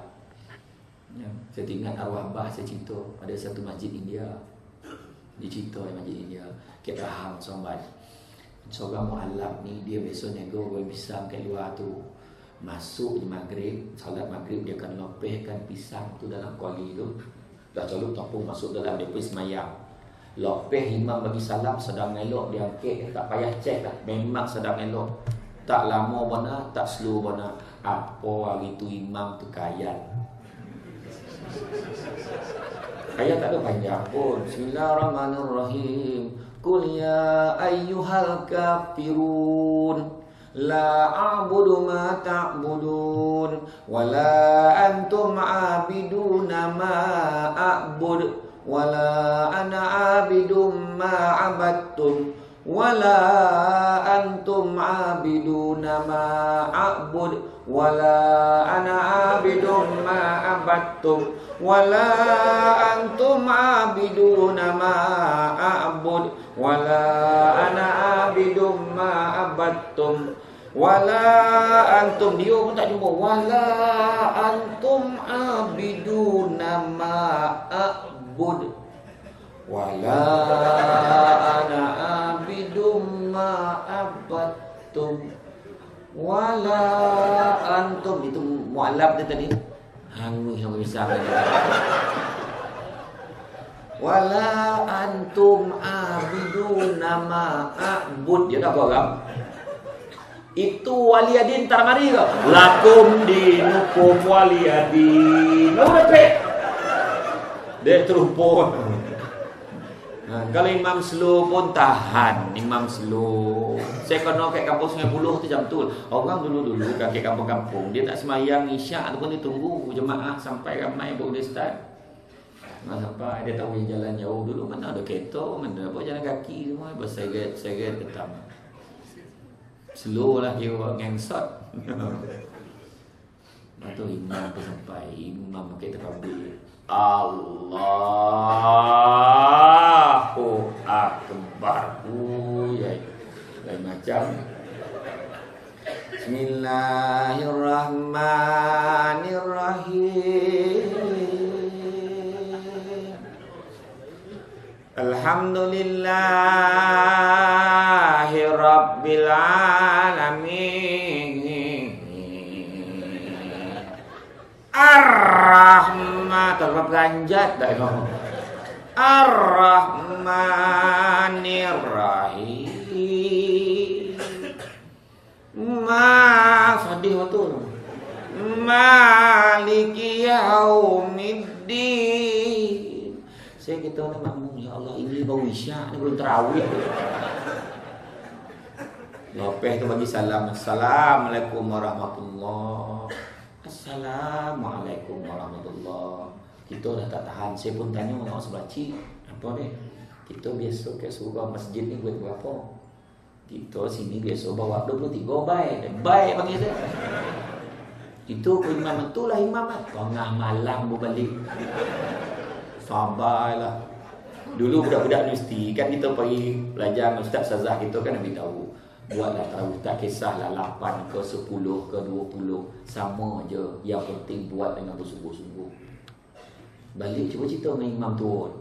Ya, saya ingat arwah abah saya cerita ada satu masjid India. Dia cerita masjid India. Kita faham sobat. Seorang mualaf ni dia biasa nego goreng pisang kat luar tu. Masuk di maghrib, salat maghrib dia akan lopehkan pisang tu dalam kuali tu. Dah calup topung masuk dalam dia pergi semayang. Lopeh imam bagi salam sedang elok dia angkat, tak payah cek dah. Memang sedang elok. Tak lama mana, tak slow mana. Apa hari tu imam tu kayat. Ayat tak ada panjang pun. Bismillahirrahmanirrahim. Qul ya ayyuhal kafirun. La a'budu ma ta'budun wala antum 'abiduna ma a'bud wala ana 'abidum ma 'abadtum wala antum 'abiduna ma a'bud wala ana 'abidum ma 'abadtum wala antum 'abiduna ma a'bud wala ana 'abidum ma 'abadtum wala antum, dia pun tak jumpa. Wala antum 'abiduna ma a'bud wala ana 'abidum ma 'abadtum wala antum. Itu mualaf dia tadi. Hangus yang bisa. Wala antum 'abiduna ma a'bud. Dia dah faham. Itu waliyadin tarmari ke? Lakum dinukum waliyadin. Udah pe. Dia terlupa. Kalau imam slow pun tahan. Imam slow. Saya kena kat kampung Sungai Buloh tu jam tu. Orang dulu-dulu kat kampung-kampung dia tak semayang isyak ataupun dia tunggu jemaah sampai ramai baru dia start. Sampai dia tahu jalan jauh dulu. Mana ada kereta, mana apa jalan kaki semua. Berseret-seret ketam. Slow lah dia buat gangsot. Lepas tu imam pun sampai. Imam pakai takbir. Allahu Akbar. Lain macam. Bismillahirrahmanirrahim. Alhamdulillahi Rabbil Alamin. Ar-Rahman. Tak apa beranjat tak kau. Ar-Rahmanir-Rahim. Sedih betul. Maliki yaumiddin. Saya kata orang makmum, ya Allah, ini baru isyak ni, belum tarawih. Lepas tu bagi salam. Assalamualaikum warahmatullahi. Assalamualaikum warahmatullahi. Kita dah tak tahan. Saya pun tanya orang sebelah cik, apa ni? Kita biasa ke surau masjid ni buat berapa? Kita sini biasa bawa 23 baik. Baik panggil saya. Itu imam betul lah imam lah. Tengah malam berbalik. Sabarlah. Dulu budak-budak universiti kan kita pergi belajar dengan Ustaz Sazah kita kan Nabi tahu. Buatlah tahu, tak kisahlah 8 ke 10 ke 20, sama je. Yang penting buat dengan bersungguh-sungguh. Balik cuba cerita dengan imam turun.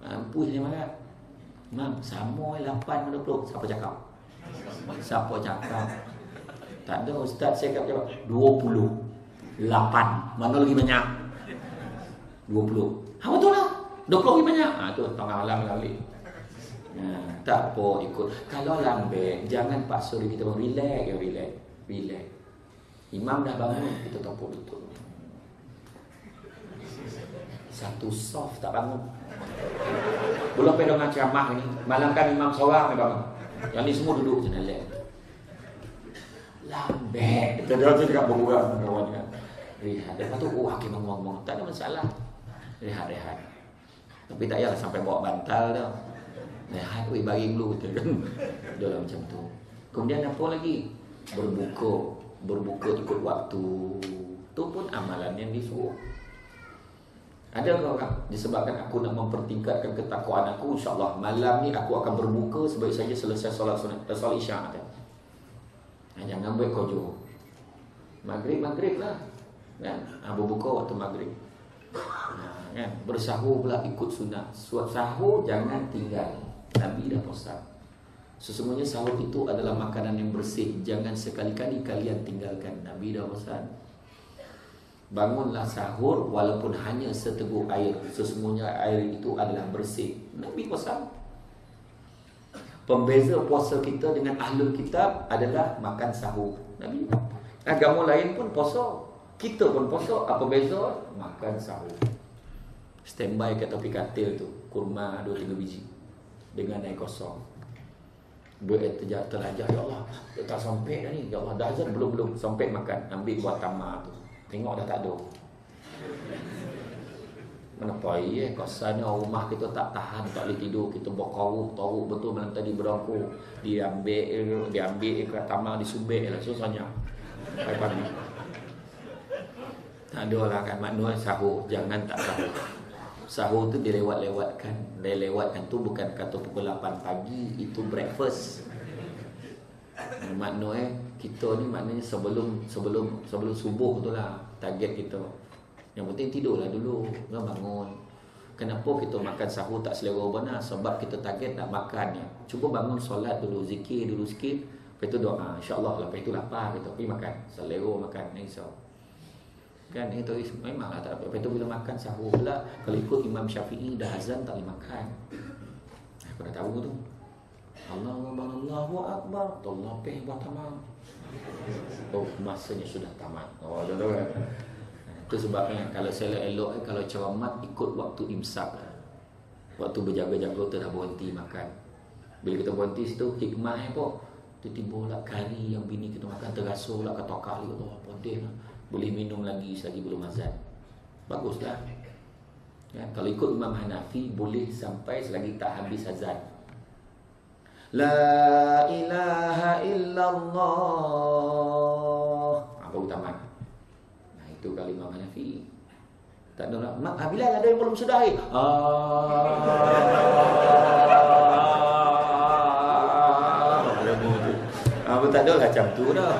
Mampus dia marah. Imam, sama 8 ke 20. Siapa cakap? Siapa cakap? Tak ada ustaz saya cakap 28. Mana lagi banyak? 20. Betul lah. 20 lagi banyak. Tu tengah malam balik. Tak apa ikut. Kalau lambat, jangan paksa diri kita relax. Imam dah bangun, kita tampuk betul. Satu soft tak bangun. Belum pergi dengan ceramah ni. Malam kan imam seorang ni bangun. Yang ni semua duduk je nalek. Lambat. Kita dah cakap berkurang kawan kan. Rehat. Lepas tu hakim ngomong. Tak ada masalah. Rehat. Tapi tak payahlah sampai bawa bantal dah. Rehat, baring dulu kita kan. Dalam macam tu. Kemudian apa lagi? Berbuka ikut waktu. Tu pun amalan yang disuruh. Ada orang disebabkan aku nak mempertingkatkan ketakwaan aku, insya-Allah malam ni aku akan berbuka sebaik saja selesai solat isyak kan. Jangan buat kojo. Maghrib lah. Kan? Berbuka waktu maghrib. Kan? Bersahur pula ikut sunat. Sahur jangan tinggal. Nabi dah pesan. Sesungguhnya sahur itu adalah makanan yang bersih. Jangan sekali-kali kalian tinggalkan. Nabi dah pesan. Bangunlah sahur walaupun hanya seteguk air. Sesungguhnya air itu adalah bersih. Nabi pesan. Pembeza puasa kita dengan ahlul kitab adalah makan sahur. Nabi. Agama lain pun puasa. Kita pun puasa. Apa beza? Makan sahur. Standby kat tepi katil tu. Kurma 2-3 biji. Dengan air kosong. Terlajar. Ya Allah. Tak sampai dah ni. Ya Allah. Dah azan belum. Sampai makan. Ambil buat tamar tu. Tengok dah tak ada. Mana payah kosan rumah kita tak tahan, tak boleh tidur, kita berkoruk betul malam tadi berangku. Diambil ke tamar disubek lah susahnya. Pagi. Tak ada lah kan maknanya sahur, jangan tak sahur. Sahur tu dilewatkan tu bukan kata pukul 8 pagi, itu breakfast. Maknanya kita ni maknanya sebelum subuh tu lah target kita. Yang penting tidurlah dulu, jangan bangun. Kenapa kita makan sahur tak selera benar? Sebab kita target nak makan ya. Cuba bangun solat dulu, zikir dulu sikit, lepas tu doa, insya-Allah lepas itu lapar kita pergi makan, selera makan insya. Kan itu memanglah tak apa. Lepas tu bila makan sahur pula, kalau ikut Imam Syafi'i dah azan tak boleh makan. Aku dah tahu tu. Allahu Akbar. Allah peh buat tamat. Oh, masanya sudah tamat. Oh, dah kan. Itu sebabnya kalau saya elok kalau ceramah ikut waktu imsak. Waktu berjaga-jaga tu dah berhenti makan. Bila kita berhenti situ hikmah apa? Tiba-tiba lah kari yang bini kita makan terasa lah ketokak lagi tu. Podeh lah. Boleh minum lagi selagi belum azan. Baguslah. Ya, kalau ikut Imam Hanafi boleh sampai selagi tak habis azan. La ilaha illallah. Baru tamat. Nah itu kalau Imam Hanafi. Tak ada nak. Bilal ada yang belum sudahi. Tak ada lah macam tu dah.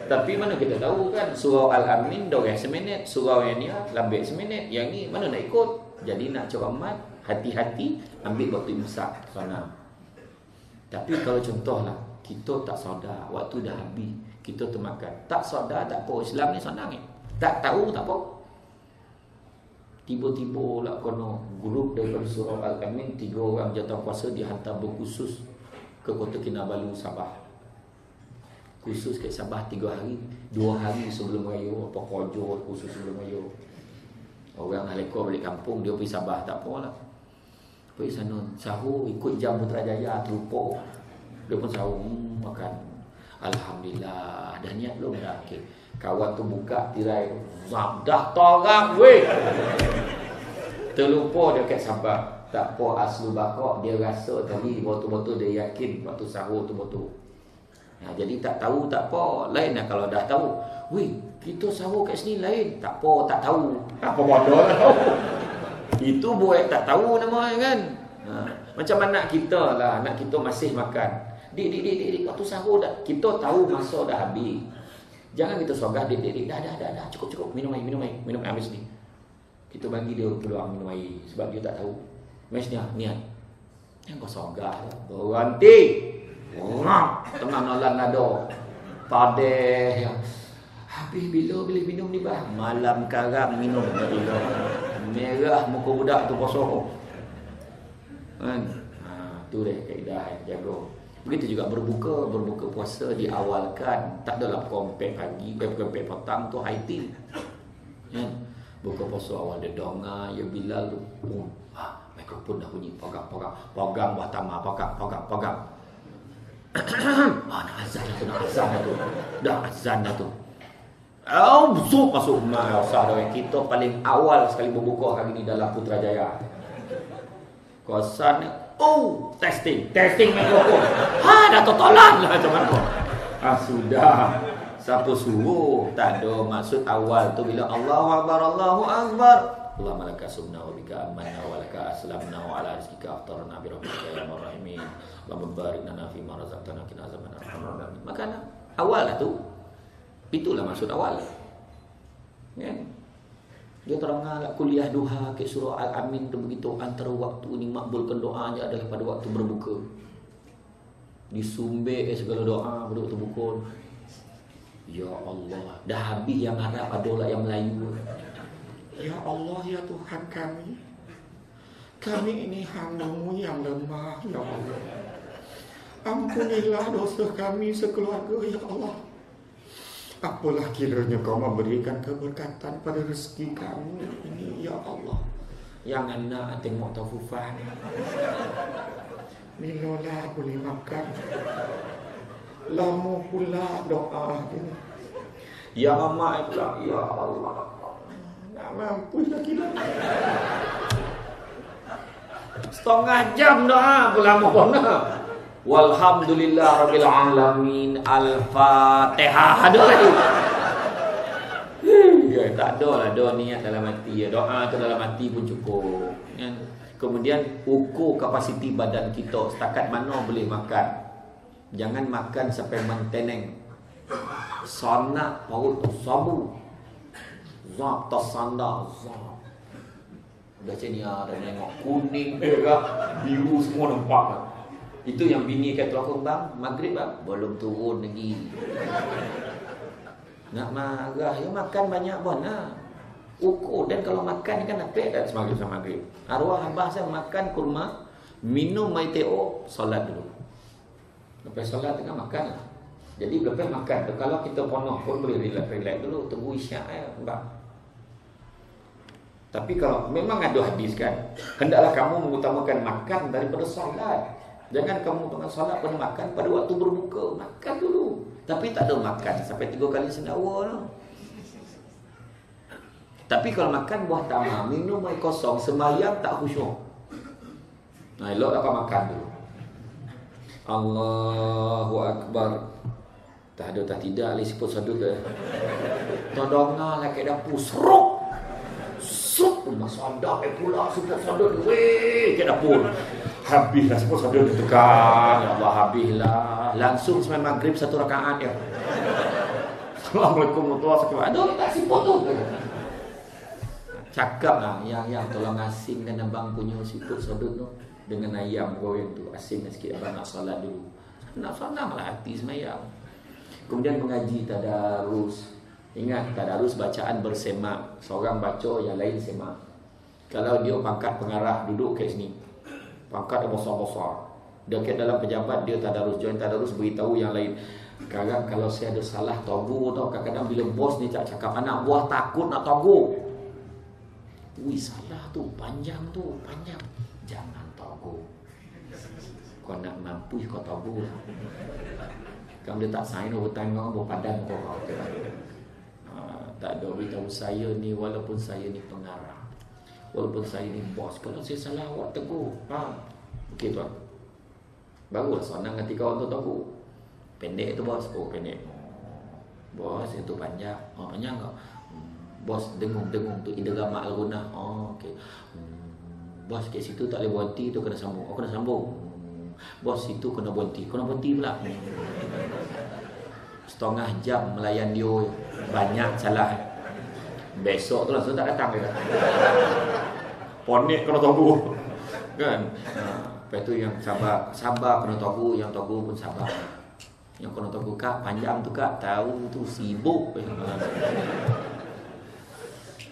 Tapi mana kita tahu kan surau Al-Amin dorang seminit, surau yang ni lambat seminit, yang ni mana nak ikut. Jadi nak ceramah hati-hati ambil waktu imsak sana. Tapi kalau contohlah kita tak sedar waktu dah habis, kita termakan. Tak sedar tak apa, Islam ni senang ni. Tak tahu tak apa. Tiba-tiba lah kono grup daripada surau Al-Amin, 3 orang jawatankuasa dihantar berkhusus ke Kota Kinabalu, Sabah. Khusus ke Sabah 3 hari, 2 hari sebelum raya, apa kojol khusus sebelum raya. Orang Aleko balik kampung, dia pergi Sabah, tak apalah. Pergi sana, sahur ikut jam Putrajaya, terlupa. Dia pun sahur, makan. Alhamdulillah, dah niat belum dah? Okay. Kawan tu buka tirai, dah torang weh. Terlupa dia kat Sabah. Tak apa, aslu bakok dia rasa tadi betul-betul dia yakin waktu sahur tu betul. Jadi tak tahu tak apa. Lain lah kalau dah tahu. Weh, kita sahur kat sini lain. Tak apa, tak tahu. Apa bodoh tak tahu. Itu buat tak tahu nama kan. Macam anak kita lah. Anak kita masih makan. Dik, waktu sahur dah. Kita tahu masa dah habis. Jangan kita sogah, dik, dah, cukup, minum air habis ni. Kita bagi dia peluang minum air sebab dia tak tahu. Mesnya niat. Yang kau sogah lah. Berhenti. Tengah nalan nado. Padeh. Habis bila boleh minum ni bah? Malam karang minum. Merah muka budak tu kosong. Kan? Tu deh kaedah jaga. Begitu juga berbuka puasa diawalkan. Tak adalah kompek pagi, kompek petang tu high tea. Kan? Buka puasa awal dia donga, ya Bilal tu. Mikrofon dah bunyi, pegang buah tamah, pegang. Nak azan dah tu. Dah azan dah tu. Masuk masa dah. Kita paling awal sekali berbuka hari ni dalam Putrajaya. Kosan testing mikrofon. Dah totolan lah macam mana. Sudah. Siapa suruh? Tak ada maksud awal tu bila Allahu Akbar. Allahumma laka sumna wa bika amanna wa laka aslamna wa ala rizqika aftarna bi rahmatika ya arhamar rahimin. Allahumma barik lana fi ma razaqtana qina azabannar. Makan awal lah tu. Itulah maksud awal. Kan? Dia teranglah kuliah duha ke surah Al-Amin tu begitu, antara waktu ni makbulkan doanya adalah pada waktu berbuka. Disumbek segala doa pada waktu buka. Ya Allah, dah habis yang Arab, adalah yang Melayu. Ya Allah, ya Tuhan kami ini hamba-Mu yang lemah, ya Allah. Ampunilah dosa kami sekeluarga, ya Allah. Apalah kiranya Kau memberikan keberkatan pada rezeki kami ini, ya Allah. Yang anak tengok tafufan. Milolah boleh makan. Lama pula doa ini. Ya amat pula, ya Allah. Tak mampu lagi dah. 1/2 jam doa pula lama. Walhamdulillah rabbil alamin. Al-Fatihah. Ada lagi. Tak ada lah doa niat dalam hati. Doa tu dalam hati pun cukup. Kemudian ukur kapasiti badan kita, setakat mana boleh makan. Jangan makan sampai menteneng. Sanak paut tu sabu. Zap tasanda zap. Baca ni ada tengok kuning, merah, biru semua nampak. Itu yang bini kata aku, bang, maghrib bang, belum turun lagi. Nak marah, ya makan banyak pun lah. Ukur, dan kalau makan kan apa dah semaghrib sama maghrib. Arwah abah saya makan kurma, minum mai teh, solat dulu. Lepas solat tengah makan lah. Jadi lepas makan tu, kalau kita ponoh pun boleh relax dulu, tunggu isyak bang. Tapi kalau memang ada hadis kan, hendaklah kamu mengutamakan makan daripada solat. Jangan kamu tengah solat pada makan, pada waktu berbuka makan dulu. Tapi tak ada makan sampai 3 kali sendawa tu. Tapi kalau makan buah tamar, minum air kosong, sembahyang tak khusyuk. Eloklah kau makan dulu. Allahu Akbar. Tak ada tak tidak lagi siput sadut dah. Todonglah lah kat dapur seruk. Sup masadah pula siput sadut weh kat dapur. Habislah siput sadut ditekan. Ya Allah, habislah. Langsung sembahyang maghrib 1 rakaat ya. Assalamualaikum warahmatullahi wabarakatuh. Aduh, tak siput tu. Cakap lah yang tolong asingkan abang punya siput sadut tu dengan ayam goreng tu. Asingkan sikit abang nak solat dulu. Nak senang lah hati semayang. Kemudian mengaji tadarus. Ingat, tadarus bacaan bersemak. Seorang baca, yang lain semak. Kalau dia pangkat pengarah, duduk kat sini, pangkat dia besar-besar, dia kat dalam pejabat, dia tadarus, join tadarus, beritahu yang lain. Sekarang kalau saya ada salah togu tau, kadang-kadang bila bos ni tak cakap, anak buah takut nak togu. Wih, salah tu, panjang. Jangan togu. Kau nak mampu, kau togu lah. Kamu dia tak sign over time kau, berpadan kau. Tak ada beritahu saya ni, walaupun saya ni pengarah, walaupun saya ni bos, kalau saya salah awak tegur. Okey tuan. Barulah senang nanti kawan tu tahu. Pendek tu bos. Oh pendek. Bos itu panjang. Panjang kau. Bos dengung tu indera mak al-gunah. Okey. Bos kat situ tak boleh berhenti, tu kena sambung. Kena sambung. Bos situ kena berhenti pula. Setengah jam melayan dia, banyak salah. Besok tu langsung tak datang dia. Ponik kena tunggu. Kan? Lepas tu yang sabar kena tunggu, yang tunggu pun sabar. Yang kena tunggu kak, panjang tu kak, tahu tu sibuk.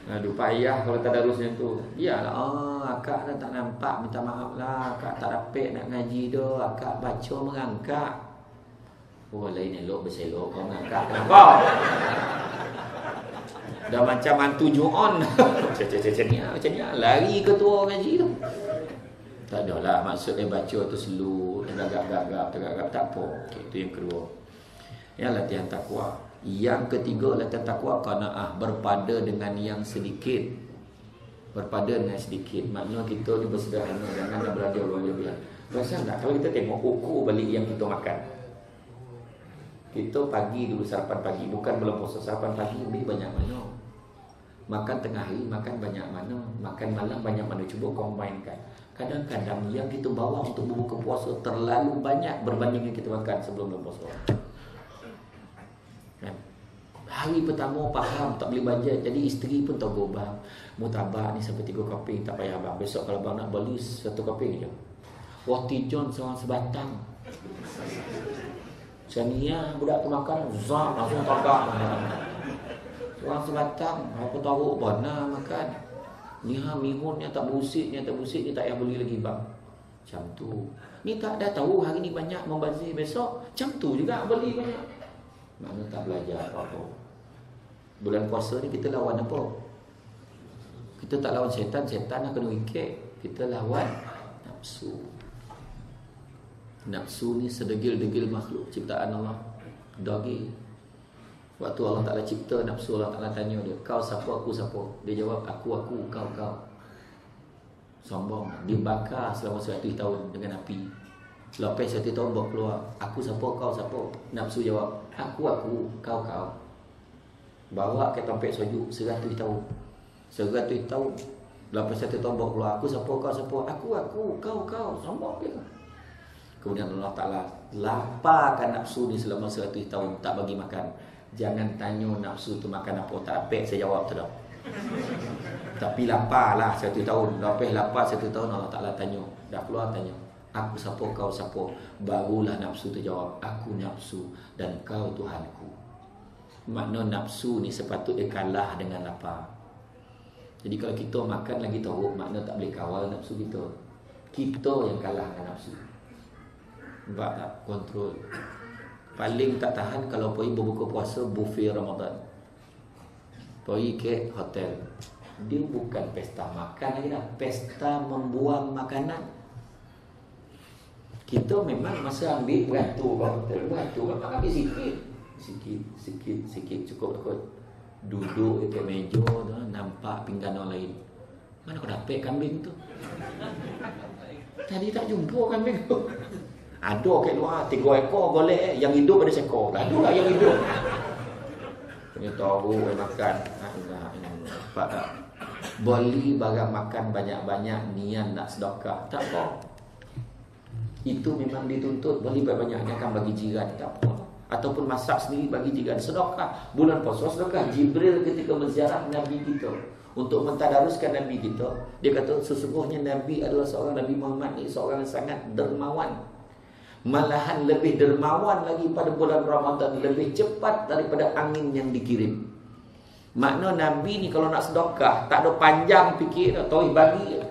Aduh payah kalau tadarusnya tu. Biarlah, akak dah tak nampak, minta maaf lah. Akak tak dapat nak ngaji dah. Akak baca merangkak. Oh lain elok berselok kau mengangkat. Kenapa? Dah macam hantu Ju-on. Macam ni lari ketua ngaji tu. Tak adalah, maksudnya baca tu slow, tergagap-gagap, tak apa. Okay, itu yang kedua. Yang latihan takwa. Yang ketiga latihan takwa qanaah, berpada dengan yang sedikit. Berpada dengan sedikit. Maknanya kita ni bersederhana, jangan nak berada berlebihan. Rasa tak kalau kita tengok ukur balik yang kita makan. Kita pagi dulu sarapan pagi, bukan belum puasa, sarapan pagi lebih banyak mana. Makan tengah hari, makan banyak mana. Makan malam banyak mana. Cuba combinekan. Kadang-kadang yang kita bawa untuk berbuka puasa terlalu banyak berbanding yang kita makan sebelum berpuasa. Kan? Hari pertama faham tak boleh bajet, jadi isteri pun tahu bang, mutabak ni sampai 3 keping tak payah bang. Besok kalau bang nak beli 1 keping je. Roti John seorang sebatang. Sania budak tu makan zak langsung tagak. Seorang sebatang, apa tahu bana makan. Ni mihunnya tak busik, ni tak payah beli lagi bang. Macam tu. Ni tak dah tahu hari ni banyak membazir, besok macam tu juga beli banyak. Mana tak belajar apa-apa. Bulan puasa ni kita lawan apa? Kita tak lawan setan nak kena wiket. Kita lawan nafsu. Nafsu ni sedegil-degil makhluk ciptaan Allah. Doggy. Waktu Allah Ta'ala cipta nafsu, Allah Ta'ala tanya dia, kau siapa, aku siapa? Dia jawab, aku, kau. Sombong. Dibakar selama 100 tahun dengan api. Lepas 100 tahun bawa keluar, aku siapa, kau siapa? Nafsu jawab, aku, kau. Bawa ke tempat sojuk 100 tahun. 100 tahun. Lepas 1 tahun bawa keluar, aku siapa, kau siapa? Aku, kau. Sombong dia. Kemudian Allah Ta'ala laparkan nafsu ni selama 100 tahun, tak bagi makan. Jangan tanya nafsu tu makan apa, tak dapat saya jawab tu dah. Tapi lapar lah 1 tahun. Lepas lapar 1 tahun Allah Ta'ala tanya, dah keluar tanya, aku siapa, kau siapa? Barulah nafsu tu jawab, aku nafsu dan kau Tuhanku. Makna nafsu ni sepatutnya kalah dengan lapar. Jadi kalau kita makan lagi teruk, makna tak boleh kawal nafsu kita. Kita yang kalah dengan nafsu. Nampak tak? Kontrol. Paling tak tahan kalau pergi berbuka puasa buffet Ramadan. Pergi ke hotel. Dia bukan pesta makan lagi dah, pesta membuang makanan. Kita memang masa ambil beratur ke hotel, beratur kan ambil sikit cukup. Duduk di meja tu, nampak pinggan orang lain. Mana kau dapat kambing tu? Tadi tak jumpa kambing tu. Ada kat luar 3 ekor golek, yang hidup ada seekor. Ada lah yang hidup. Punya tahu makan. Nampak tak? Beli barang makan banyak-banyak, niat nak sedekah, tak apa. Itu memang dituntut. Beli banyak-banyak, akan bagi jiran, tak apa. Ataupun masak sendiri bagi jiran, sedekah. Bulan puasa sedekah. Jibril ketika menziarah Nabi kita untuk mentadaruskan Nabi kita, dia kata sesungguhnya Nabi adalah seorang Nabi Muhammad ni seorang yang sangat dermawan. Malahan lebih dermawan lagi pada bulan Ramadan, lebih cepat daripada angin yang dikirim. Makna Nabi ni kalau nak sedekah tak ada panjang fikir dah, terus bagi je.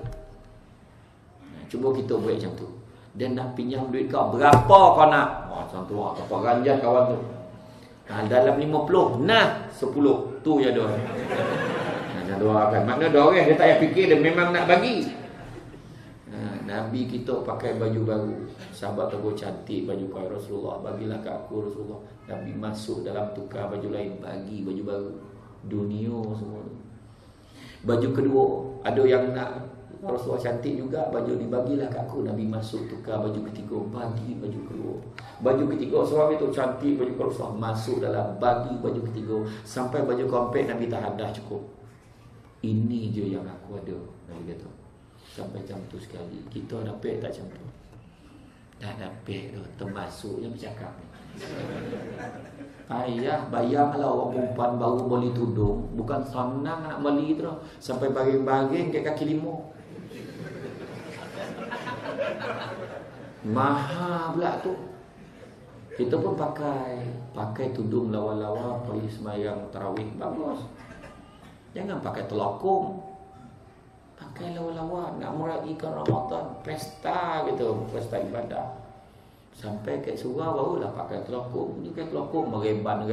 Cuba kita buat macam tu. Dia nak pinjam duit kau, berapa kau nak? Macam tu apa ganjar kawan tu. Dalam 50, nah 10 tu je dia. Dia doakan. Makna dia orang dia tak payah fikir, dia memang nak bagi. Nabi kita pakai baju baru. Sahabat tegur cantik baju kau Rasulullah, bagilah kat aku Rasulullah. Nabi masuk dalam tukar baju lain, bagi baju baru. Dunia semua tu. Baju kedua, ada yang nak Rasulullah cantik juga, baju dibagilah kat aku. Nabi masuk tukar baju ketiga, bagi baju kedua. Baju ketiga suami tu cantik, baju Rasulullah masuk dalam, bagi baju ketiga. Sampai baju komplit Nabi tak ada cukup. Ini je yang aku ada, Nabi kata. Sampai macam tu sekali. Kita dapat tak macam tu? Tak dapat tu, termasuk yang bercakap ni. Ayah, bayanglah orang perempuan baru beli tudung, bukan senang nak beli tu, sampai baring-baring ke kaki lima. Mahal pula tu. Kita pun pakai tudung lawa-lawa pergi sembahyang tarawih, bagus. Jangan pakai telokong. Pakai lawa-lawa nak meraihkan Ramadan, pesta gitu, pesta ibadah. Sampai ke surau barulah pakai telokong. Ni kan telokong mereban.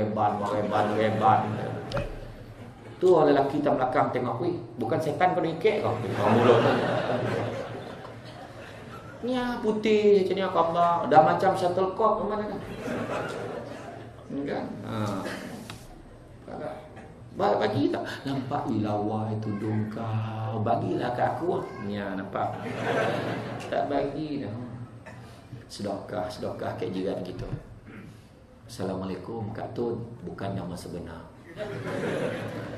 Tu orang lelaki tam belakang tengok, weh, bukan setan kau ikek kau. Mulut tu. Ni putih macam ni Allah. Dah macam shuttlecock mana kan? Kan? Bagi tak? Nampak ilawai tudung kau. Bagilah kat aku. Ni nampak. Tak bagi dah. Sedekah kat jiran kita. Assalamualaikum Kak Tun, bukan nama sebenar.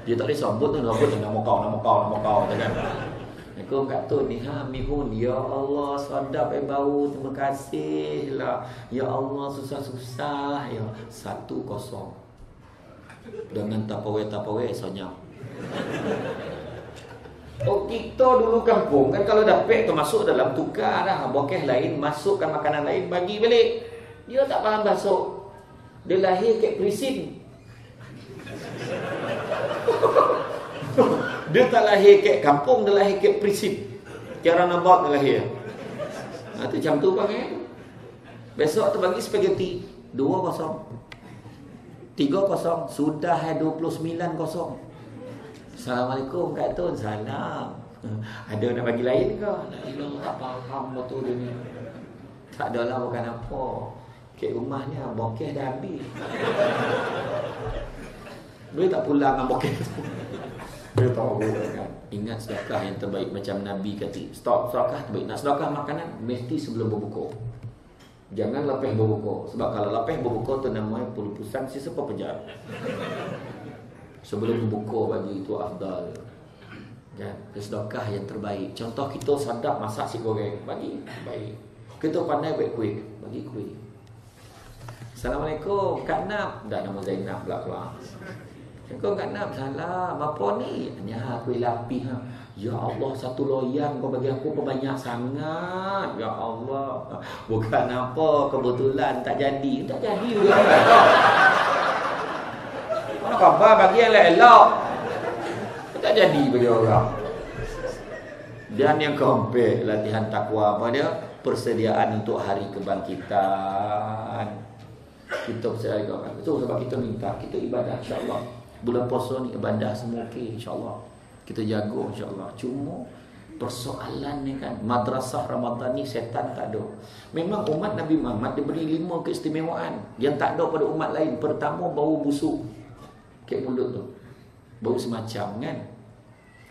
Dia tak boleh sebut tu, nama kau kan. Assalamualaikum Kak Tun, ni mihun. Ya Allah, sadap bau, terima kasih lah. Ya Allah, susah-susah. Ya 1-0. Dengan tapawai senyap. Oh, kita dulu kampung kan kalau dapat tu masuk dalam tukar dah, bokeh lain, masukkan makanan lain, bagi balik. Dia tak faham bahasa. Dia lahir kat prisin. Dia tak lahir kat kampung, dia lahir kat prisin. Cara nampak dia lahir. Tu macam tu bang. Besok tu bagi spaghetti 2-0. 3-0, sudah 29-0. Assalamualaikum Kak Tun, salam. Ada nak bagi lain ke? Tak faham betul dia ni. Tak adalah, bukan apa. Kek rumah ni bokeh dah habis. Boleh tak pulang dengan bokeh tu? Dia tahu kan. Ingat sedekah yang terbaik macam Nabi kata. Stop sedekah terbaik. Nak sedekah makanan mesti sebelum berbuka. Jangan lepas berbuka. Sebab kalau lepas berbuka tu namanya puluh-pusan sisa pepejar. Sebelum berbuka bagi itu afdal. Kan? Sedekah yang terbaik. Contoh kita sadap masak si goreng, bagi baik. Kita pandai buat kuih, bagi kuih. Assalamualaikum Kak Nap. Dah nama Zainab pula keluar. Assalamualaikum Kak Nap. Salam. Apa ni? Hanya kuih lapis ha. Ya Allah, 1 loyang kau bagi aku banyak sangat. Ya Allah. Bukan apa, kebetulan tak jadi. Tak jadi juga. Mana khabar bagi elok-elok. Tak jadi bagi orang. Dan yang keempat, latihan takwa apa dia? Persediaan untuk hari kebangkitan. Kita persediaan. Itu sebab kita minta, kita ibadah insya-Allah. Bulan puasa ni ibadah semua okey insya-Allah. Kita jaga insya-Allah. Cuma persoalan ni kan, madrasah Ramadan ni setan tak ada. Memang umat Nabi Muhammad diberi 5 keistimewaan yang tak ada pada umat lain. Pertama, bau busuk. Kayak mulut tu bau semacam kan,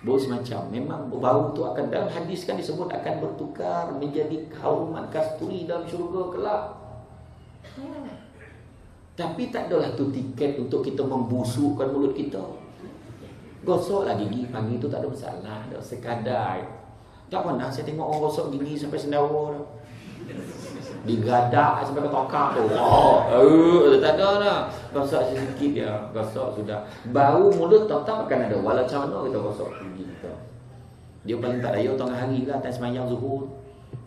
bau semacam. Memang bau tu akan, dalam hadis kan disebut akan bertukar menjadi hauman kasturi dalam syurga kelak. Tapi tak adalah tu tiket untuk kita membusukkan mulut kita. Gosoklah gigi pagi tu tak ada masalah, ada sekadar. Tak pernah saya tengok orang gosok gigi sampai sendawa dah, digadak sampai ke tokak tu. Tak ada lah. Gosok sedikit dia, gosok sudah. Bau mulut tetap akan ada walau macam mana kita gosok gigi kita. Dia paling tak daya tengah hari lah, tak semayang zuhur.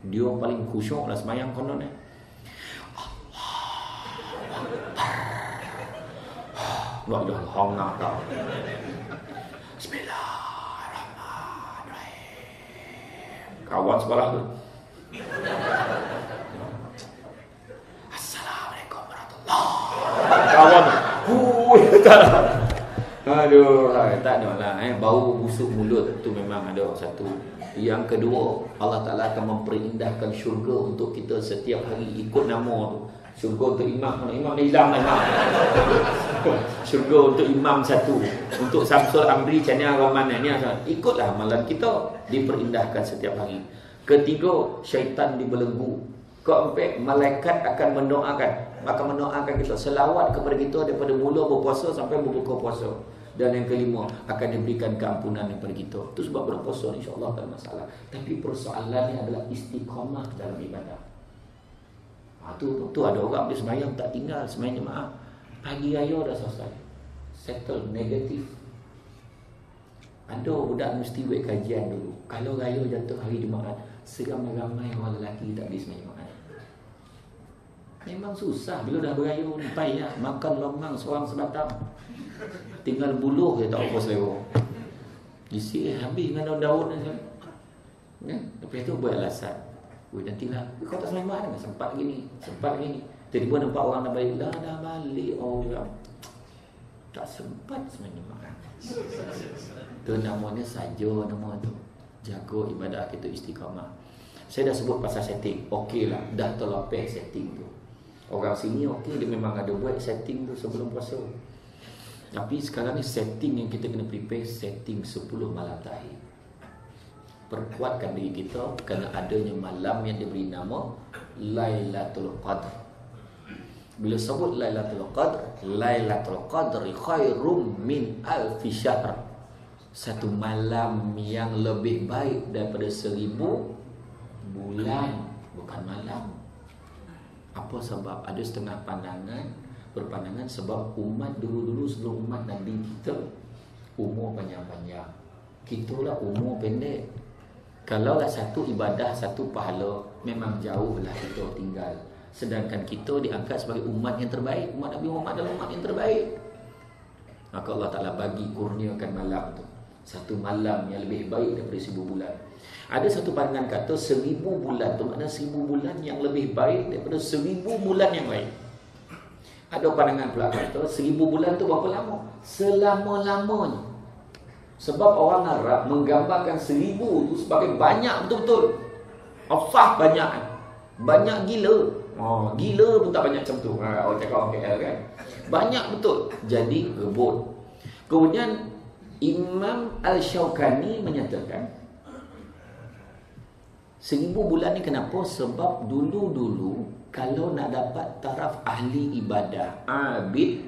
Dia paling khusyuk lah semayang konon eh. Allah. Hongah tau. Bismillahirrahmanirrahim. Kawan sebelah tu, Assalamualaikum warahmatullahi. Kawan, tak. Aduh, tak ada lah. Bau busuk mulut tu memang ada satu. Yang kedua, Allah Ta'ala akan memperindahkan syurga untuk kita setiap hari ikut nama tu. Syurga untuk imam, imam dah hilang lah. Syurga untuk imam satu, untuk Samsul Amri, Chania Rahman ni, ikutlah amalan kita, diperindahkan setiap hari. Ketiga, syaitan dibelenggu. Keempat, malaikat akan mendoakan kita, selawat kepada kita daripada mula berpuasa sampai berbuka puasa. Dan yang kelima, akan diberikan keampunan daripada kita. Itu sebab berpuasa insya-Allah tak ada masalah. Tapi persoalannya adalah istiqamah dalam ibadah. Tu ada orang dia sembahyang tak tinggal, sembahyang jemaah. Pagi raya dah selesai. Settle negatif. Ada budak mesti buat kajian dulu. Kalau raya jatuh hari Jumaat, seramai-ramai orang lelaki tak boleh sembahyang Jumaat. Memang susah bila dah beraya ni, payah makan lomang seorang sebatang. Tinggal buluh je tak apa selera. Isi habis dengan daun-daun kan. Lepas tu buat alasan. Nantilah kau tak sembahyang Jumaat kan, sempat gini. Tiba-tiba nampak orang dah balik, dah balik orang. Tak sempat sembahyang Jumaat. Tu namanya saja nama tu. Jaga ibadah kita istiqamah. Saya dah sebut pasal setting. Okey lah, dah terlepas setting tu. Orang sini okey, dia memang ada buat setting tu sebelum puasa. Tapi sekarang ni setting yang kita kena prepare, setting 10 malam terakhir. Perkuatkan diri kita kerana adanya malam yang diberi nama Lailatul Qadr. Bila sebut Lailatul Qadr khairum min alfi syahr. Satu malam yang lebih baik daripada 1000 bulan. Bukan malam. Apa sebab? Ada setengah berpandangan sebab umat dulu-dulu sebelum umat Nabi kita umur panjang-panjang. Kita lah umur pendek. Kalau lah satu ibadah, satu pahala, memang jauh lah kita tinggal. Sedangkan kita diangkat sebagai umat yang terbaik. Umat Nabi Muhammad adalah umat yang terbaik. Maka Allah Ta'ala bagi kurniakan malam tu. Satu malam yang lebih baik daripada 1000 bulan. Ada satu pandangan kata 1000 bulan tu maknanya 1000 bulan yang lebih baik daripada 1000 bulan yang baik. Ada pandangan pula kata 1000 bulan tu berapa lama? Selama-lamanya. Sebab orang Arab menggambarkan 1000 tu sebagai banyak betul-betul. Afah banyak. Banyak gila. Gila pun tak banyak macam tu. Orang cakap orang KL kan. Banyak betul. Jadi rebut. Kemudian Imam Al-Shawkani menyatakan 1000 bulan ni kenapa? Sebab dulu-dulu kalau nak dapat taraf ahli ibadah, abid,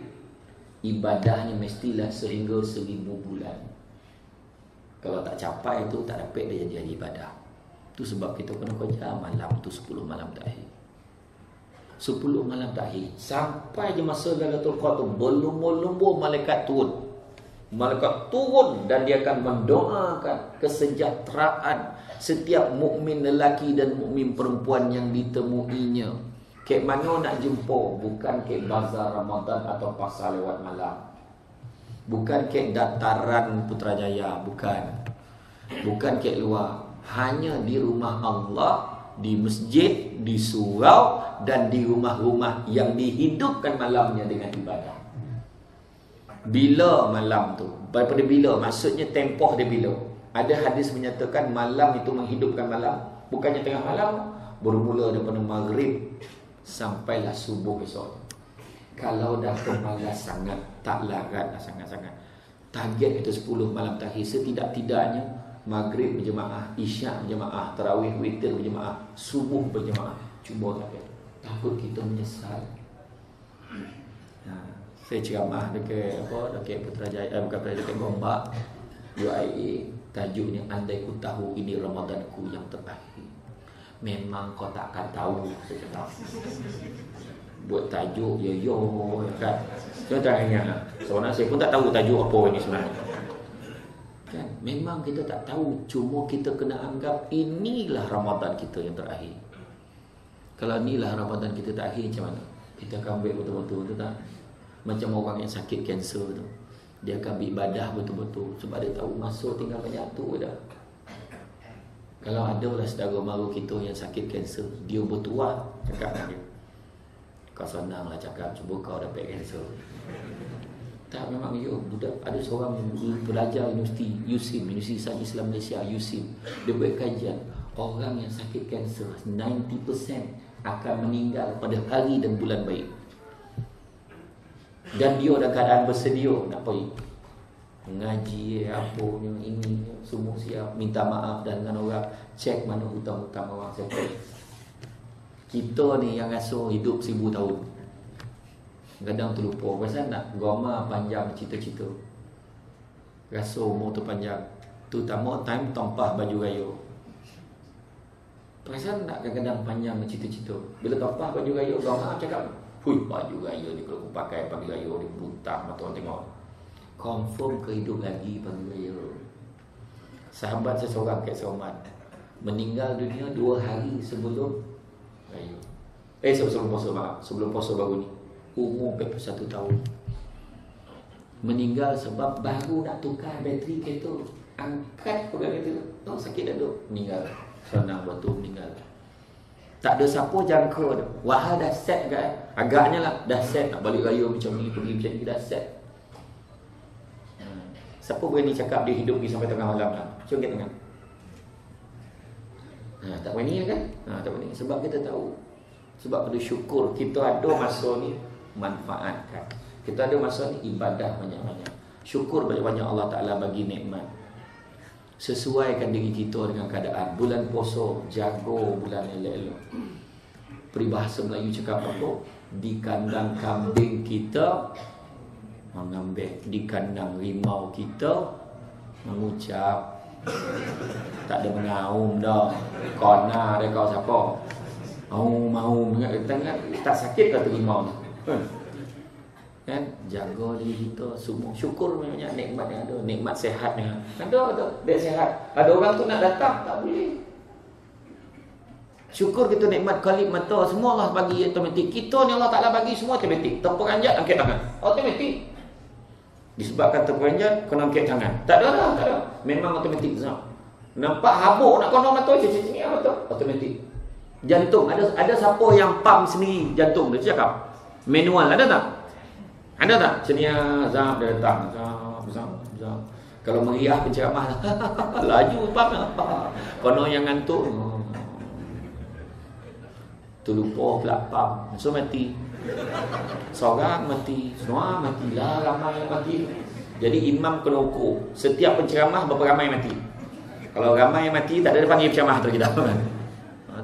ibadahnya mestilah sehingga 1000 bulan. Kalau tak capai tu tak dapat dia jadi ahli ibadah. Tu sebab kita kena kerja malam tu 10 malam terakhir. 10 malam terakhir sampai je masa Lailatul Qadr tu berlumur-lumur malaikat turun. Malaikat turun dan dia akan mendoakan kesejahteraan setiap mukmin lelaki dan mukmin perempuan yang ditemuinya. Kek mana nak jumpa? Bukan kek bazar Ramadan atau pasar lewat malam. Bukan kek dataran Putrajaya, bukan. Bukan kek luar. Hanya di rumah Allah, di masjid, di surau dan di rumah-rumah yang dihidupkan malamnya dengan ibadah. Bila malam tu? Daripada bila? Maksudnya tempoh dia bila? Ada hadis menyatakan malam itu menghidupkan malam. Bukannya tengah malam. Bermula daripada maghrib sampailah subuh esok. Kalau dah kemalas sangat, tak larat dah sangat-sangat. Target itu 10 malam terakhir. Setidak-tidaknya maghrib berjemaah, isyak berjemaah, tarawih witir berjemaah, subuh berjemaah. Cuba takut kita menyesal. Saya ceramah dekat Putrajaya, bukan Putrajaya, dekat Gombak UIA. Tajuknya andai ku tahu ini Ramadanku yang terakhir. Memang kau tak akan tahu. Saya cakap buat tajuk yo kan. Saya tak ingat. Sebenarnya saya pun tak tahu tajuk apa ini sebenarnya. Kan? Memang kita tak tahu. Cuma kita kena anggap inilah Ramadan kita yang terakhir. Kalau inilah Ramadan kita terakhir, macam mana? Kita akan ambil betul-betul tu tak? Macam orang yang sakit kanser tu. Dia akan beribadah betul-betul sebab dia tahu masa tinggal banyak tu dah. Kalau ada lah saudara mara kita yang sakit kanser, dia bertuah cakap dengan dia, kau senang lah cakap, cuba kau dapat kanser. Tak, memang ya. Budak, ada seorang pelajar universiti USIM, Universiti Sains Islam Malaysia USIM, dia buat kajian, orang yang sakit kanser 90% akan meninggal pada hari dan bulan baik. Dan dia dalam keadaan bersedia nak pergi mengaji apa ini semua siap, minta maaf dan dengan orang, cek mana hutang-hutang orang settle. Kita ni yang rasa hidup 1000 tahun, kadang terlupa. Pasal nak goma panjang cita-cita, rasa umur tu panjang, terutama time tompah baju raya. Pasal nak kadang-kadang panjang cita-cita, bila tompah baju raya goma cakap, hui, baju raya ni kalau aku pakai pagi raya ni buntang mata orang tengok. Confirm kehidup lagi pagi raya. Sahabat saya seorang kat Saman meninggal dunia 2 hari sebelum raya. Sebelum puasa, maaf, sebelum puasa baru ni. Umur 41 tahun. Meninggal sebab baru nak tukar bateri kereta. Angkat pegang kereta, oh, sakit dah duk, meninggal. Senang betul meninggal. Tak ada siapa jangka dah. Wahal dah set kan? Agaknya lah dah set nak balik raya macam ni, pergi macam ni, dah set. Siapa berani cakap dia hidup pergi sampai tengah malam lah? Cungkit tangan. Tak berani kan? Tak berani. Sebab kita tahu. Sebab pada syukur kita ada masa ni, manfaatkan. Kita ada masa ni ibadah banyak-banyak. Syukur banyak-banyak Allah Ta'ala bagi nikmat. Sesuaikan diri kita dengan keadaan. Bulan puasa, jago bulan elok-elok. Peribahasa Melayu cakap apa? Di kandang kambing kita mengambil, di kandang rimau kita mengucap. Tak ada mengaum dah. Kona dia kau siapa? Mau tak sakit kata rimau ni. Kan? Jaga diri kita semua. Syukur banyak nikmat yang ada. Nikmat sehat ni. Ada dia sehat. Ada orang tu nak datang tak boleh. Syukur kita nikmat kalib mata semua Allah bagi automatik. Kita ni Allah Ta'ala bagi semua automatik. Terperanjat angkat tangan. Automatik. Disebabkan terperanjat kena angkat tangan. Tak ada. Memang automatik. Nampak habuk nak kono mata sini mata automatik. Jantung ada siapa yang pump sendiri jantung dia cakap. Manual ada tak? Ada tak? Senia zam dia datang. Zam. Kalau meriah penceramah laju pump. Kono yang ngantuk terlupa pula pump. So mati. Seorang mati, semua matilah, ramai yang mati. Jadi imam kena ukur setiap penceramah berapa ramai mati. Kalau ramai yang mati tak ada panggil penceramah tu kita.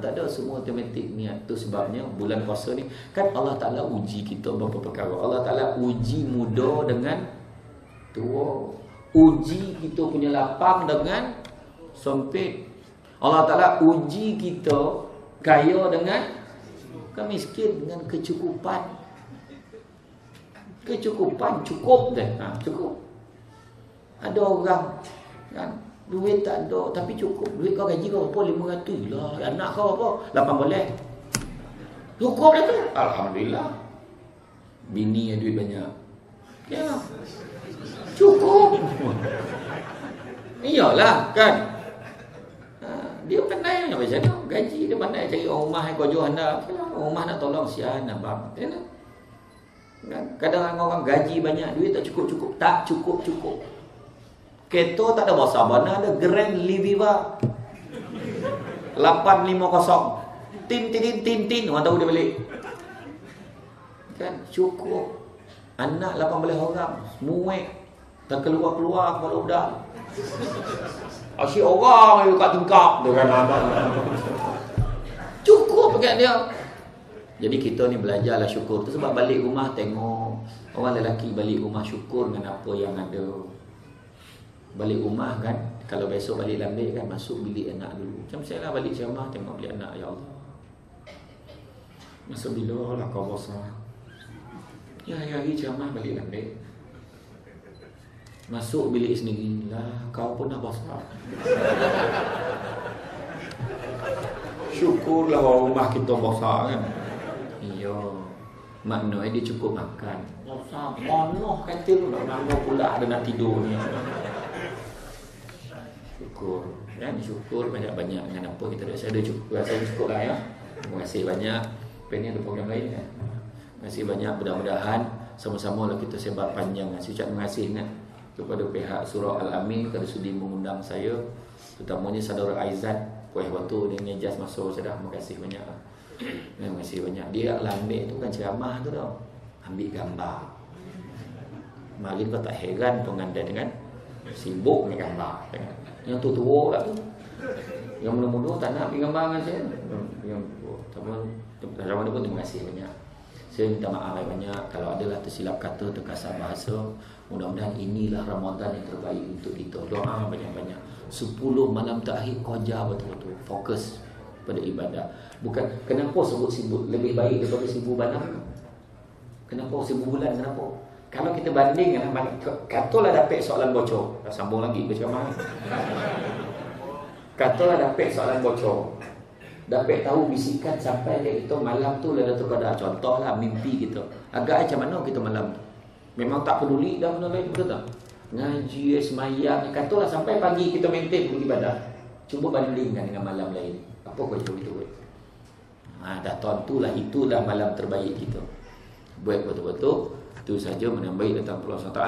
Tak ada, semua automatik niat. Tu sebabnya bulan puasa ni kan Allah Ta'ala uji kita beberapa perkara. Allah Ta'ala uji muda dengan tua, uji kita punya lapang dengan sempit. Allah Ta'ala uji kita kaya dengan miskin, dengan kecukupan. Kecukupan cukup dah. Cukup. Ada orang kan duit tak ada tapi cukup. Duit kau gaji kau apa? 500 lah. Anak kau apa? 8 boleh. Cukup dah tu. Alhamdulillah. Bini yang duit banyak. Ya. Cukup. Iyalah kan. Dia pandai nak macam mana? Gaji dia pandai cari orang rumah yang kojo anda. Orang rumah nak tolong sian abang. Kan? Kadang orang gaji banyak, duit tak cukup-cukup. Tak cukup-cukup. Kereta tak ada bahasa mana ada Grand Liviva 850. Tin. Orang tahu dia balik. Kan cukup. Anak 18 orang, muek. Tak keluar-keluar kepala budak. Asyik orang yang kat tingkap dia kan. Cukup kat dia. Jadi kita ni belajarlah syukur. Tu sebab balik rumah tengok orang lelaki balik rumah syukur dengan apa yang ada. Balik rumah kan, kalau besok balik lambat kan, masuk bilik anak dulu. Macam saya lah balik ceramah tengok bilik anak, ya Allah. Masa bila lah kau besar? Ya hari-hari ceramah balik lambat. Masuk bilik sendiri lah, kau pun dah besar. Syukurlah orang rumah kita besar kan. Iya. Maknanya dia cukup makan. Penuh katil nak pula ada nak tidur ni. Syukur. Ya, syukur banyak-banyak dengan apa kita dah. Saya dah cukup, rasa cukup lah ya. Terima kasih banyak. Ini ada program lain kan. Terima kasih banyak. Mudah-mudahan sama-sama lah kita sebar panjang. Saya ucap terima kasih kepada pihak Surau Al-Amin kerana sudi mengundang saya. Terutamanya saudara Aizat Puas waktu dia ngejas masuk saya dah. Terima kasih banyak. Terima kasih banyak. Dia lah ambil tu kan ceramah tu tau. Ambil gambar. Mari kau tak heran pengantin kan. Sibuk ni gambar. Yang tu tua lah tu. Yang muda-muda tak nak ambil gambar dengan saya. Yang sama-sama pun terima kasih banyak. Saya minta maaf banyak kalau adalah tersilap kata, terkasar bahasa. Mudah-mudahan inilah Ramadan yang terbaik untuk kita. Doa banyak-banyak. 10 malam terakhir koja betul-betul. Fokus pada ibadah. Bukan kenapa sebut 1000 lebih baik daripada 1000 malam? Kenapa 1000 bulan? Kenapa? Kalau kita banding katalah dapat soalan bocor. Dah sambung lagi ke ceramah. Katalah dapat soalan bocor. Dapat tahu bisikan sampai dia itu malam tu Lailatul Qadar. Contohlah mimpi kita. Agak macam mana kita malam tu? Memang tak peduli dah benda lain, betul tak? Ngaji, semayang, katalah sampai pagi kita maintain beribadah. Cuba bandingkan dengan malam lain. Apa kau jawab itu? Dah tentulah itulah malam terbaik kita. Buat betul-betul. Itu saja menambah datang Allah SWT.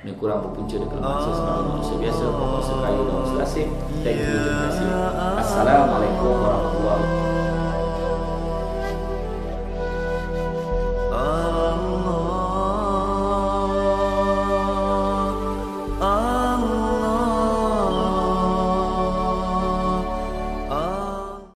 Ini kurang berpunca dengan kelemahan saya sebagai manusia biasa. Bapak sekaya dan selasih. Thank you. Terima kasih. Assalamualaikum warahmatullahi wabarakatuh.